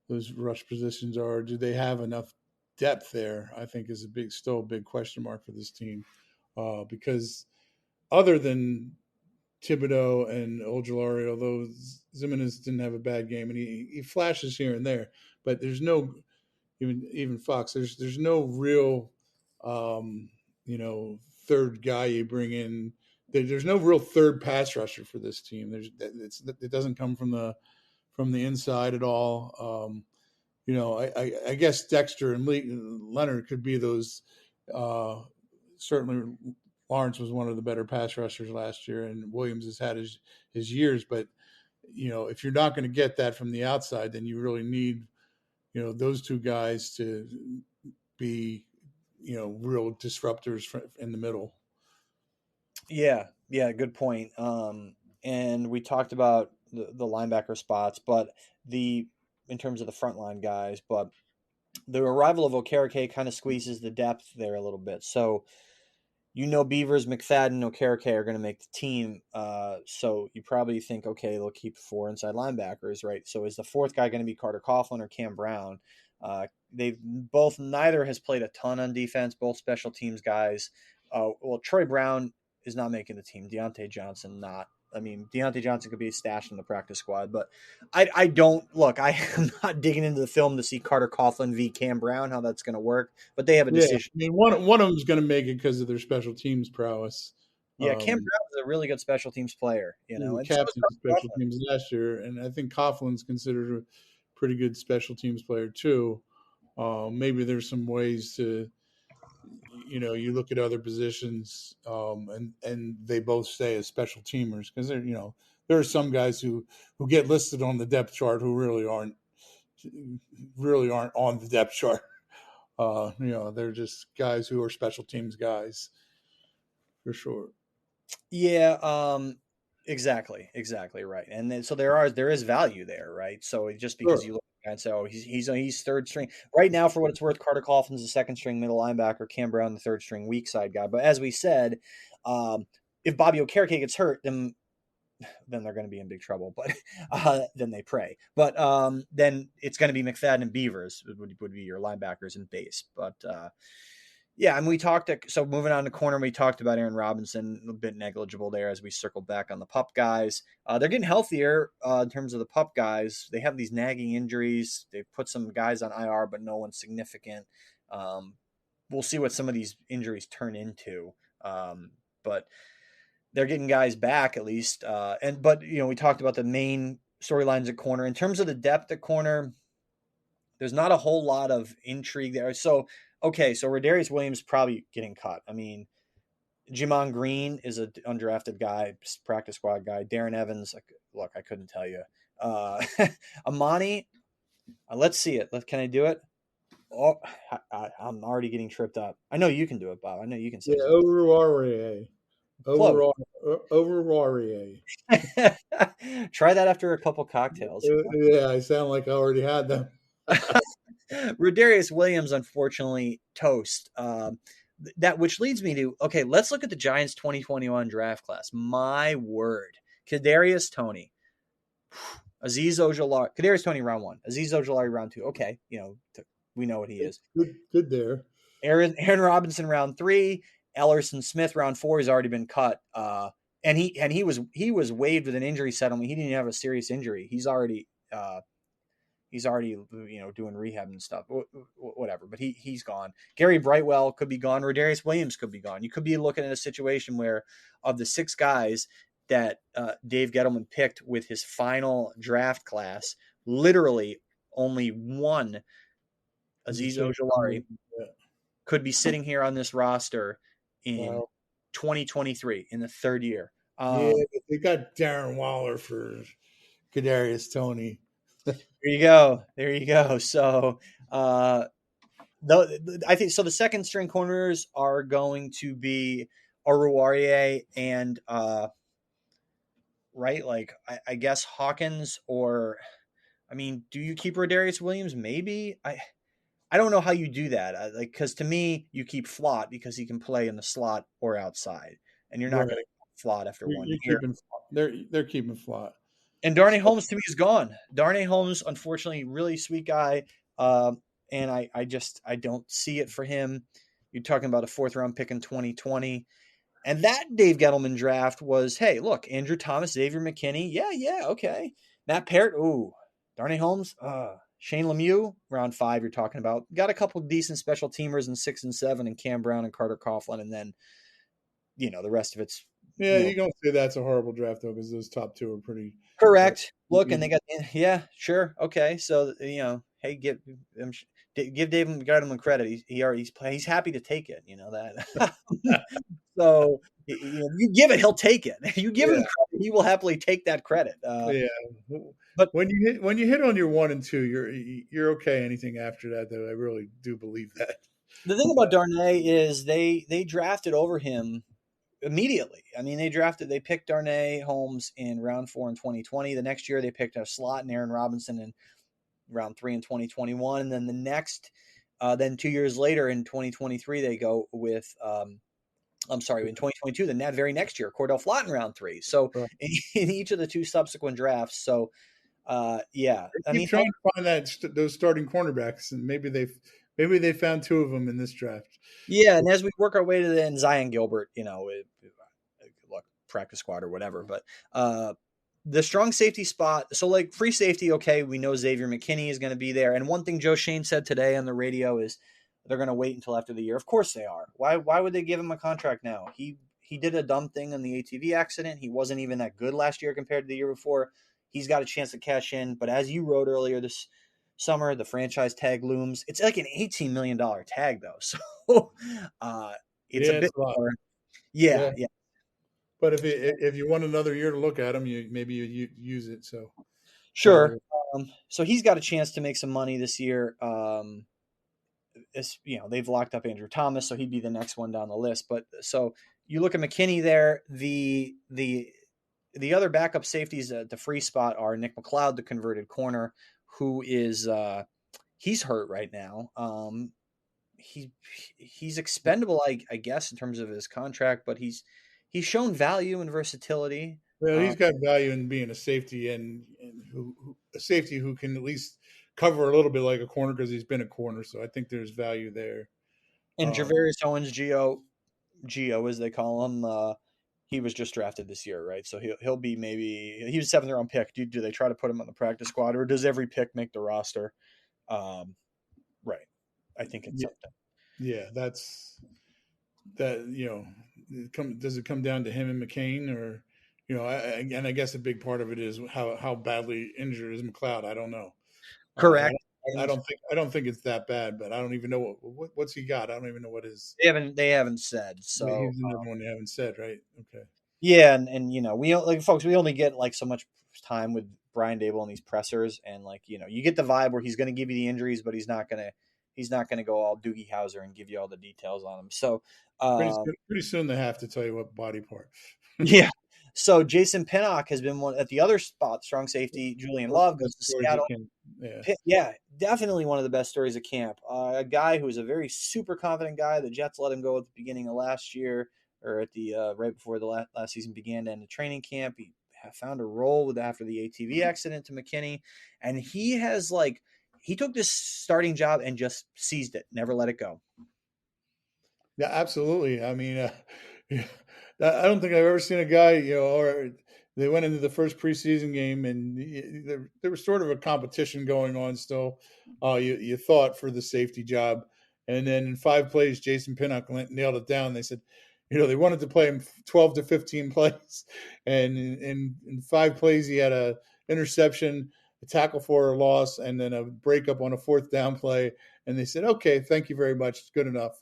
those rush positions, are, do they have enough depth there? I think is still a big question mark for this team, because other than Thibodeau and Ojolari, although Zimenez didn't have a bad game and he flashes here and there, but there's no even Fox. There's no real third guy you bring in. There's no real third pass rusher for this team. It doesn't come from the inside at all. I guess Dexter and Leonard could be those. Certainly, Lawrence was one of the better pass rushers last year, and Williams has had his years. But if you're not going to get that from the outside, then you really need those 2 guys to be real disruptors in the middle. Yeah, good point. And we talked about the linebacker spots, but in terms of the frontline guys, but the arrival of Okereke kind of squeezes the depth there a little bit. So, Beavers, McFadden, Okereke are going to make the team. So you probably think, okay, they'll keep 4 inside linebackers, right? So is the fourth guy going to be Carter Coughlin or Cam Brown? Neither has played a ton on defense, both special teams guys. Troy Brown is not making the team. Deontay Johnson not. I mean, Deontay Johnson could be stashed in the practice squad, but I don't look. I am not digging into the film to see Carter Coughlin v. Cam Brown, how that's going to work. But they have a decision. I mean, one of them is going to make it because of their special teams prowess. Yeah, Cam Brown is a really good special teams player. And captain of special teams last year, and I think Coughlin's considered a pretty good special teams player too. Maybe there's some ways to, you look at other positions, and they both stay as special teamers because there are some guys who get listed on the depth chart who really aren't on the depth chart. They're just guys who are special teams guys for sure. Yeah, exactly right. And then so there is value there, right? So just because you look and say, oh, he's third string right now, for what it's worth, Carter Coughlin's the second string middle linebacker, Cam Brown the third string weak side guy. But as we said, if Bobby Okereke gets hurt, then they're going to be in big trouble. But then they pray. But then it's going to be McFadden and Beavers would be your linebackers and base. But yeah, and we talked. So moving on to corner, we talked about Aaron Robinson, a bit negligible there as we circled back on the pup guys. They're getting healthier in terms of the pup guys. They have these nagging injuries. They've put some guys on IR, but no one significant. We'll see what some of these injuries turn into. But they're getting guys back at least. But we talked about the main storylines at corner. In terms of the depth at corner, there's not a whole lot of intrigue there. So Rodarius Williams probably getting cut. I mean, Jamon Green is an undrafted guy, practice squad guy. Darren Evans, I couldn't tell you. Amani, let's see it. Can I do it? Oh, I'm already getting tripped up. I know you can do it, Bob. I know you can say it. Over Try that after a couple cocktails. Yeah, I sound like I already had them. Rodarius Williams, unfortunately, toast. That which leads me to, okay, let's look at the Giants 2021 draft class. My word. Kadarius Toney. Azeez Ojulari. Kadarius Toney round 1. Azeez Ojulari round 2. Okay, we know what he is. Good there. Aaron Robinson round 3. Ellerson Smith round 4 has already been cut. And he was waived with an injury settlement. He didn't even have a serious injury. He's already doing rehab and stuff, whatever, but he's gone. Gary Brightwell could be gone. Rodarius Williams could be gone. You could be looking at a situation where of the 6 guys that Dave Gettleman picked with his final draft class, literally only one, Azeez Ojulari, could be sitting here on this roster in 2023 in the third year. Yeah, they got Darren Waller for Kadarius Toney. There you go. So, I think so. The second string corners are going to be Oruwariye and right, like I guess Hawkins, or I mean, do you keep Rodarius Williams? Maybe I don't know how you do that. Because to me, you keep Flott because he can play in the slot or outside, and you're not going to Flott after 1 year. They're keeping Flott. And Darnay Holmes to me is gone. Darnay Holmes, unfortunately, really sweet guy. And I don't see it for him. You're talking about a 4th round pick in 2020. And that Dave Gettleman draft was, hey, look, Andrew Thomas, Xavier McKinney. Yeah, okay. Matt Parrott, Darnay Holmes, Shane Lemieux, round 5 you're talking about. Got a couple of decent special teamers in 6 and 7, and Cam Brown and Carter Coughlin. And then, the rest of it's. Yeah, you're going to say that's a horrible draft, though, because those top 2 are pretty. Correct. Look, and they got, yeah, sure. Okay. So, hey, give Dave Gettleman credit. He's happy to take it, that. So, you give it, he'll take it. You give him credit, he will happily take that credit. But when you hit on your 1 and 2, you're okay. Anything after that, though, I really do believe that. The thing about Darnay is they drafted over him immediately. I mean, they picked Darnay Holmes in round 4 in 2020. The next year they picked a slot and Aaron Robinson in round 3 in 2021. And then then 2 years later in 2023, they go with, in 2022, the very next year, Cordell Flott in round 3. So Right. in each of the 2 subsequent drafts. So, yeah, I Keep mean, trying to find those starting cornerbacks, and maybe they found 2 of them in this draft. yeah. And as we work our way to the end, Zion Gilbert, look, practice squad or whatever, but, the strong safety spot. So like free safety. Okay. We know Xavier McKinney is going to be there. And one thing Joe Shane said today on the radio is they're going to wait until after the year. Of course they are. Why would they give him a contract now? He did a dumb thing in the ATV accident. He wasn't even that good last year compared to the year before. He's got a chance to cash in. But as you wrote earlier this summer, the franchise tag looms. It's like an $18 million tag though. So it's a bit It's a lot. more. Yeah. But if you want another year to look at them, maybe you use it. So Sure. So he's got a chance to make some money this year. They've locked up Andrew Thomas, so he'd be the next one down the list. But so you look at McKinney there. The other backup safeties at the free spot are Nick McLeod, the converted corner, who is he's hurt right now. He's expendable, I guess, in terms of his contract, but he's shown value and versatility. Well, he's got value in being a safety and a safety who can at least cover a little bit like a corner because he's been a corner. So I think there's value there. And Javarius Owens, Geo as they call him, he was just drafted this year, right? So he'll be he was 7th round pick. Do they try to put him on the practice squad, or does every pick make the roster? Right. I think it's something. Yeah, that's that. Does it come down to him and McCain, or and I guess a big part of it is how badly injured is McLeod. I don't know. Correct. I don't think it's that bad, but I don't even know what's he got. I don't even know what his. They haven't said. So he's another one they haven't said, right? Okay. Yeah, and we only get like so much time with Brian Dable and these pressers, and you get the vibe where he's going to give you the injuries, but he's not going to go all Doogie Howser and give you all the details on them. So pretty soon they have to tell you what body part. Yeah. So Jason Pinnock has been one at the other spot, strong safety. Julian Love goes to Seattle. Yeah, definitely one of the best stories of camp. A guy who was a very super confident guy. The Jets let him go at the beginning of last year, or at the right before the last season began to end the training camp. He found a role after the ATV accident to McKinney, and he took this starting job and just seized it, never let it go. Yeah, absolutely. I mean, I don't think I've ever seen a guy, or they went into the first preseason game and there was sort of a competition going on still. You thought for the safety job. And then in 5 plays, Jason Pinnock nailed it down. They said, they wanted to play him 12 to 15 plays. And in 5 plays, he had a interception, a tackle for a loss, and then a breakup on a 4th down play. And they said, okay, thank you very much. It's good enough.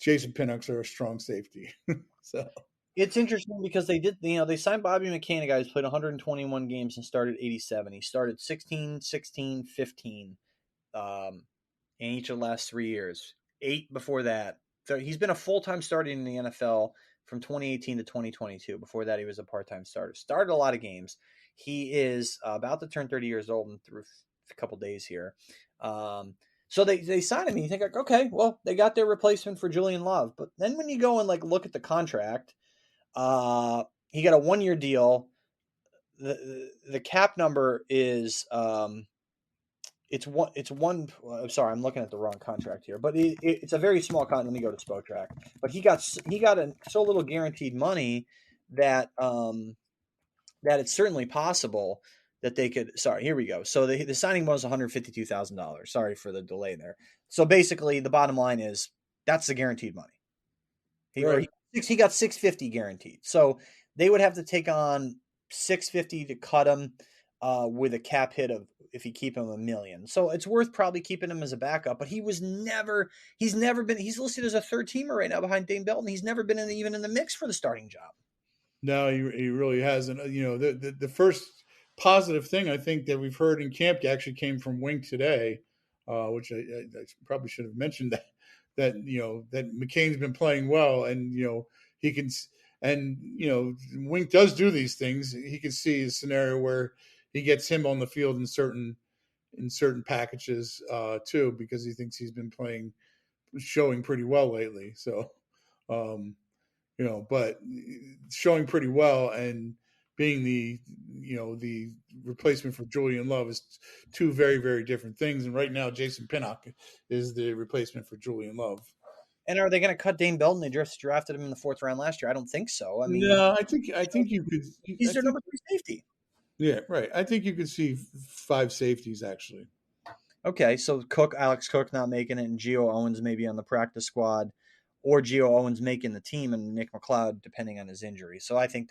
Jason Pinnock's are a strong safety. So it's interesting because they signed Bobby McCain, a guy who's played 121 games and started 87. He started 16, 16, 15 in each of the last 3 years, 8 before that. So he's been a full-time starter in the NFL from 2018 to 2022. Before that, he was a part-time starter. Started a lot of games. He is about to turn 30 years old in through a couple days here. So they signed him and you think like, okay, well, they got their replacement for Julian Love. But then when you go and look at the contract, he got a 1-year deal. The cap number is it's one. I'm sorry, I'm looking at the wrong contract here, but it's a very small contract. Let me go to Spoke Track. But he got so little guaranteed money that that it's certainly possible that they could. Sorry, here we go. So the signing bonus was $152,000. Sorry for the delay there. So basically, the bottom line is that's the guaranteed money. He got $650 guaranteed. So they would have to take on $650 to cut him with a cap hit of if you keep him $1 million. So it's worth probably keeping him as a backup. But he's listed as a 3rd teamer right now behind Dane Belton. He's never been even in the mix for the starting job. No, he really hasn't. The first positive thing I think that we've heard in camp actually came from Wink today, which I probably should have mentioned that that McCain's been playing well, and he can, and Wink does do these things. He can see a scenario where he gets him on the field in certain packages too, because he thinks he's been showing pretty well lately. So, but showing pretty well and being the replacement for Julian Love is two very, very different things. And right now, Jason Pinnock is the replacement for Julian Love. And are they going to cut Dane Belton? They just drafted him in the 4th round last year. I don't think so. I mean, no, I think you could. He's their number 3 safety. Yeah, right. I think you could see 5 safeties actually. Okay, so Alex Cook not making it, and Gio Owens maybe on the practice squad, or Gio Owens making the team, and Nick McLeod depending on his injury. So I think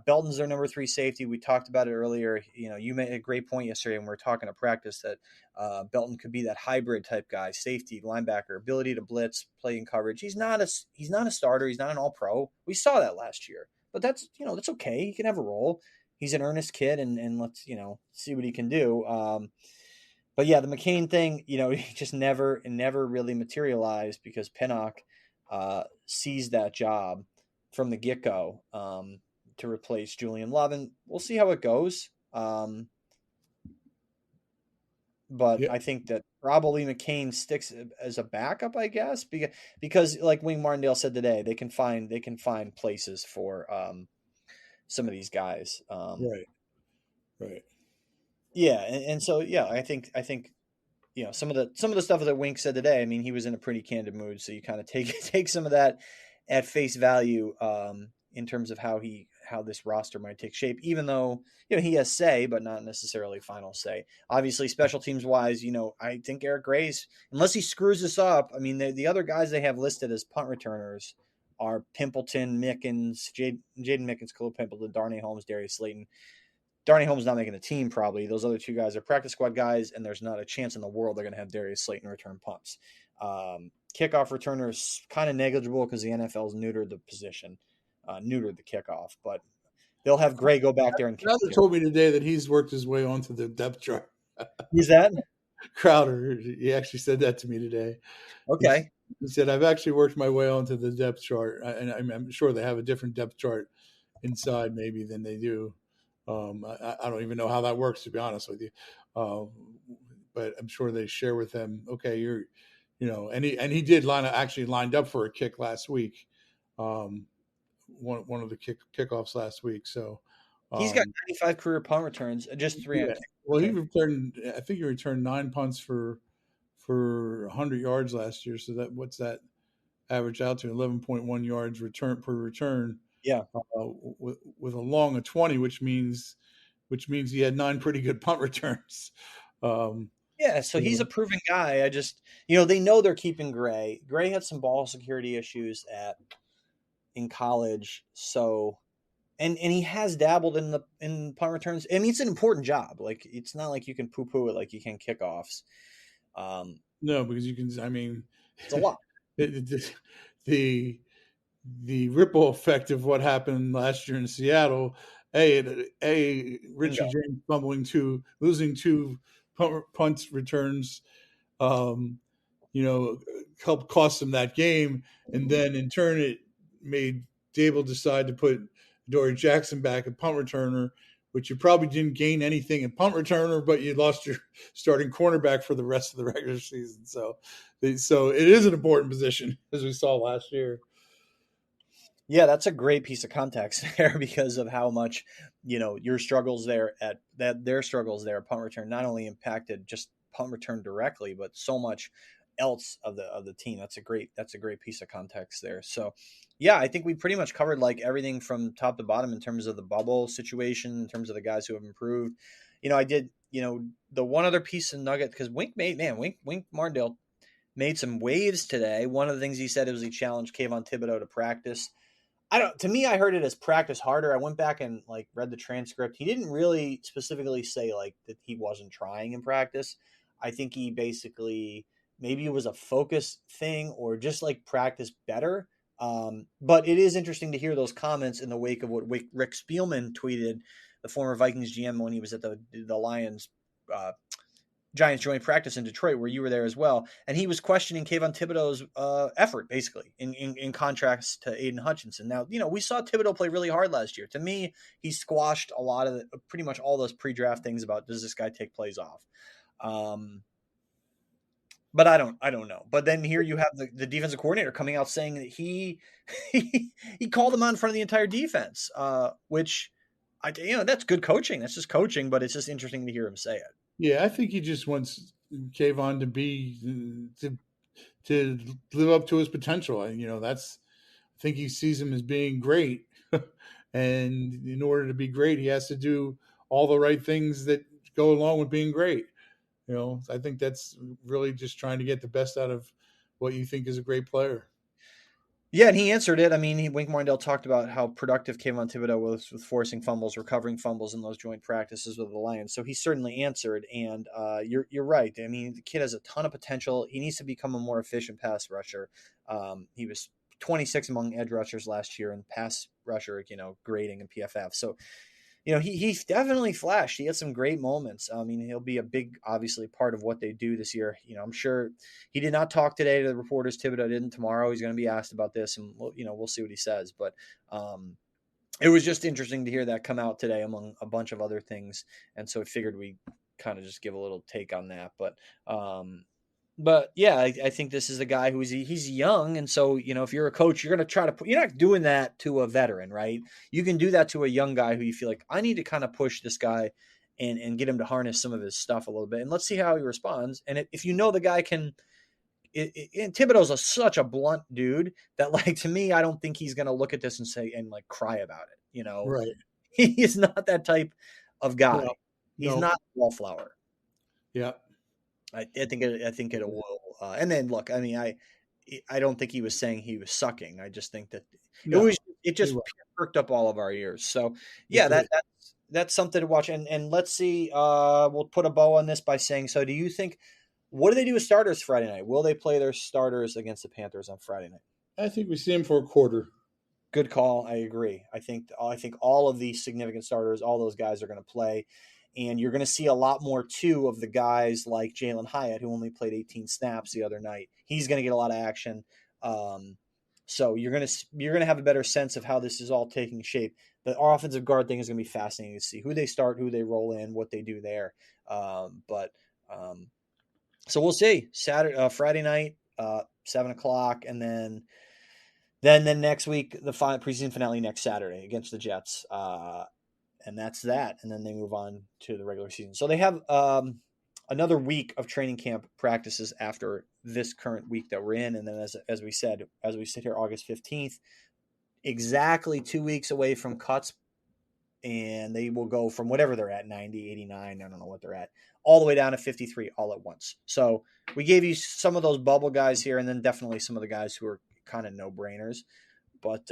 Belton's their number 3 safety. We talked about it earlier. You made a great point yesterday when we were talking to practice that Belton could be that hybrid type guy, safety, linebacker, ability to blitz, play in coverage. He's not a starter. He's not an all-pro. We saw that last year, but that's okay. He can have a role. He's an earnest kid, and let's see what he can do. But yeah, the McCain thing, he just never really materialized because Pinnock seized that job from the get-go to replace Julian Love, and we'll see how it goes. But yeah. I think that probably McCain sticks as a backup, I guess, because like Wing Martindale said today, they can find places for some of these guys. Right. Yeah, and so yeah, I think some of the stuff that Wink said today. I mean, he was in a pretty candid mood, so you kind of take some of that at face value in terms of how this roster might take shape. Even though he has say, but not necessarily final say. Obviously, special teams wise, I think Eric Gray's, unless he screws this up. I mean, the other guys they have listed as punt returners are Pimpleton, Mickens, Jaden Mickens, Khalil Pimpleton, Darnay Holmes, Darius Slayton. Darnay Holmes not making the team probably. Those other 2 guys are practice squad guys, and there's not a chance in the world they're going to have Darius Slayton return punts. Kickoff returners kind of negligible because the NFL's neutered the position, neutered the kickoff. But they'll have Gray go back there and kick. Crowder told me today that he's worked his way onto the depth chart. Who's that? Crowder. He actually said that to me today. Okay. He said, I've actually worked my way onto the depth chart. And I'm sure they have a different depth chart inside maybe than they do. I don't even know how that works, to be honest with you. But I'm sure they share with them. Okay, and he did lined up for a kick last week. One of the kickoffs last week. So he's got 95 career punt returns, just 3. Yeah. Well, he returned. I think he returned 9 punts for 100 yards last year. So what's that average out to? 11.1 yards per return. Yeah, with a long of 20, which means he had 9 pretty good punt returns. Yeah, so he's a proven guy. I just, they know they're keeping Gray. Gray had some ball security issues in college, so and he has dabbled in punt returns. I mean, it's an important job. Like, it's not like you can poo-poo it like you can kickoffs. No, because you can. I mean, it's a lot. The ripple effect of what happened last year in Seattle. Richie James losing 2 punt returns, helped cost him that game, and then in turn it made Dable decide to put Dory Jackson back at punt returner, which you probably didn't gain anything in punt returner, but you lost your starting cornerback for the rest of the regular season. So it is an important position, as we saw last year. Yeah, that's a great piece of context there because of how much, your struggles there their struggles there at punt return not only impacted just punt return directly, but so much else of the team. That's a great piece of context there. So yeah, I think we pretty much covered like everything from top to bottom in terms of the bubble situation, in terms of the guys who have improved. I did, the one other piece of nugget, because Wink Martindale made some waves today. One of the things he said was he challenged Kayvon Thibodeau to practice. To me, I heard it as practice harder. I went back and read the transcript. He didn't really specifically say that he wasn't trying in practice. I think he basically, maybe it was a focus thing or just practice better. But it is interesting to hear those comments in the wake of what Rick Spielman tweeted, the former Vikings GM, when he was at the Lions Giants joint practice in Detroit, where you were there as well, and he was questioning Kayvon Thibodeau's effort, basically, in contrast to Aiden Hutchinson. Now, we saw Thibodeau play really hard last year. To me, he squashed a lot of pretty much all those pre-draft things about does this guy take plays off. But I don't know. But then here you have the defensive coordinator coming out saying that he called him out in front of the entire defense, which that's good coaching. That's just coaching, but it's just interesting to hear him say it. Yeah, I think he just wants Kayvon to be to live up to his potential. I think he sees him as being great, and in order to be great, he has to do all the right things that go along with being great. I think that's really just trying to get the best out of what you think is a great player. Yeah, and he answered it. I mean, Wink Martindale talked about how productive Kayvon Thibodeau was with forcing fumbles, recovering fumbles in those joint practices with the Lions. So he certainly answered, and you're right. I mean, the kid has a ton of potential. He needs to become a more efficient pass rusher. He was 26 among edge rushers last year and pass rusher, grading in PFF. So he's definitely flashed. He had some great moments. I mean, he'll be a big, obviously, part of what they do this year. I'm sure he did not talk today to the reporters. Thibodeau didn't. Tomorrow he's going to be asked about this, and we'll see what he says. But it was just interesting to hear that come out today among a bunch of other things, and so I figured we kind of just give a little take on that. But yeah, I think this is a guy he's young. And so, if you're a coach, you're going to try to you're not doing that to a veteran, right? You can do that to a young guy who you feel like I need to kind of push this guy and get him to harness some of his stuff a little bit. And let's see how he responds. And if the guy can, and Thibodeau's such a blunt dude that to me, I don't think he's going to look at this and say, and cry about it. Right. He's not that type of guy. No. He's not a wallflower. Yeah. I think it will. And then look, I mean, I don't think he was saying he was sucking. I just think that it just perked up all of our ears. So yeah, that's something to watch. And let's see. We'll put a bow on this by saying, so do you think? What do they do with starters Friday night? Will they play their starters against the Panthers on Friday night? I think we see him for a quarter. Good call. I agree. I think all of the significant starters, all those guys are going to play. And you're going to see a lot more, too, of the guys like Jalen Hyatt, who only played 18 snaps the other night. He's going to get a lot of action. So you're going to have a better sense of how this is all taking shape. The offensive guard thing is going to be fascinating to see who they start, who they roll in, what they do there. So we'll see. Friday night, 7:00, and then next week the preseason finale next Saturday against the Jets. And that's that. And then they move on to the regular season. So they have another week of training camp practices after this current week that we're in. And then as we said, as we sit here August 15th, exactly 2 weeks away from cuts. And they will go from whatever they're at, 90, 89, I don't know what they're at, all the way down to 53 all at once. So we gave you some of those bubble guys here, and then definitely some of the guys who are kind of no-brainers. But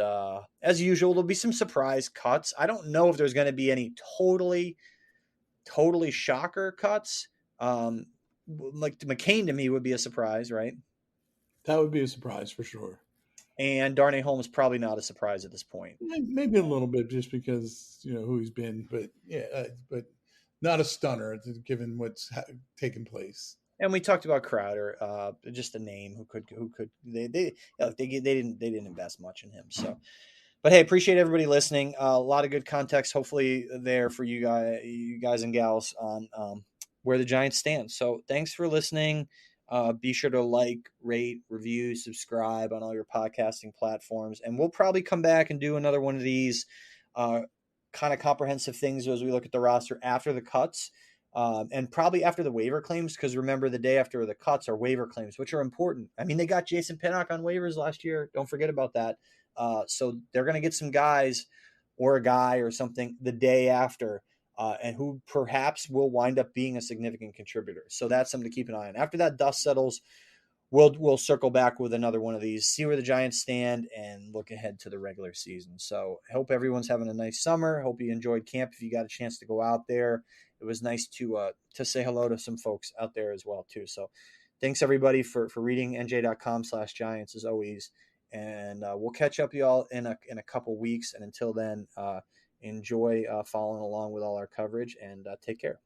as usual, there'll be some surprise cuts. I don't know if there's going to be any totally shocker cuts. Like McCain to me would be a surprise, right? That would be a surprise for sure. And Darnay Holmes probably not a surprise at this point. Maybe a little bit just because who he's been, but yeah, but not a stunner given what's taken place. And we talked about Crowder, just a name who could they didn't invest much in him. So, but hey, appreciate everybody listening. A lot of good context, hopefully there for you guys and gals on where the Giants stand. So thanks for listening. Be sure to like, rate, review, subscribe on all your podcasting platforms, and we'll probably come back and do another one of these kind of comprehensive things as we look at the roster after the cuts. And probably after the waiver claims, because remember the day after the cuts are waiver claims, which are important. I mean, they got Jason Pinnock on waivers last year. Don't forget about that. So they're going to get some guys or a guy or something the day after, and who perhaps will wind up being a significant contributor. So that's something to keep an eye on. After that dust settles, we'll circle back with another one of these, see where the Giants stand, and look ahead to the regular season. So I hope everyone's having a nice summer. Hope you enjoyed camp if you got a chance to go out there. It was nice to say hello to some folks out there as well, too. So thanks, everybody, for reading NJ.com/Giants as always. And we'll catch up, y'all, in a couple weeks. And until then, enjoy following along with all our coverage, and take care.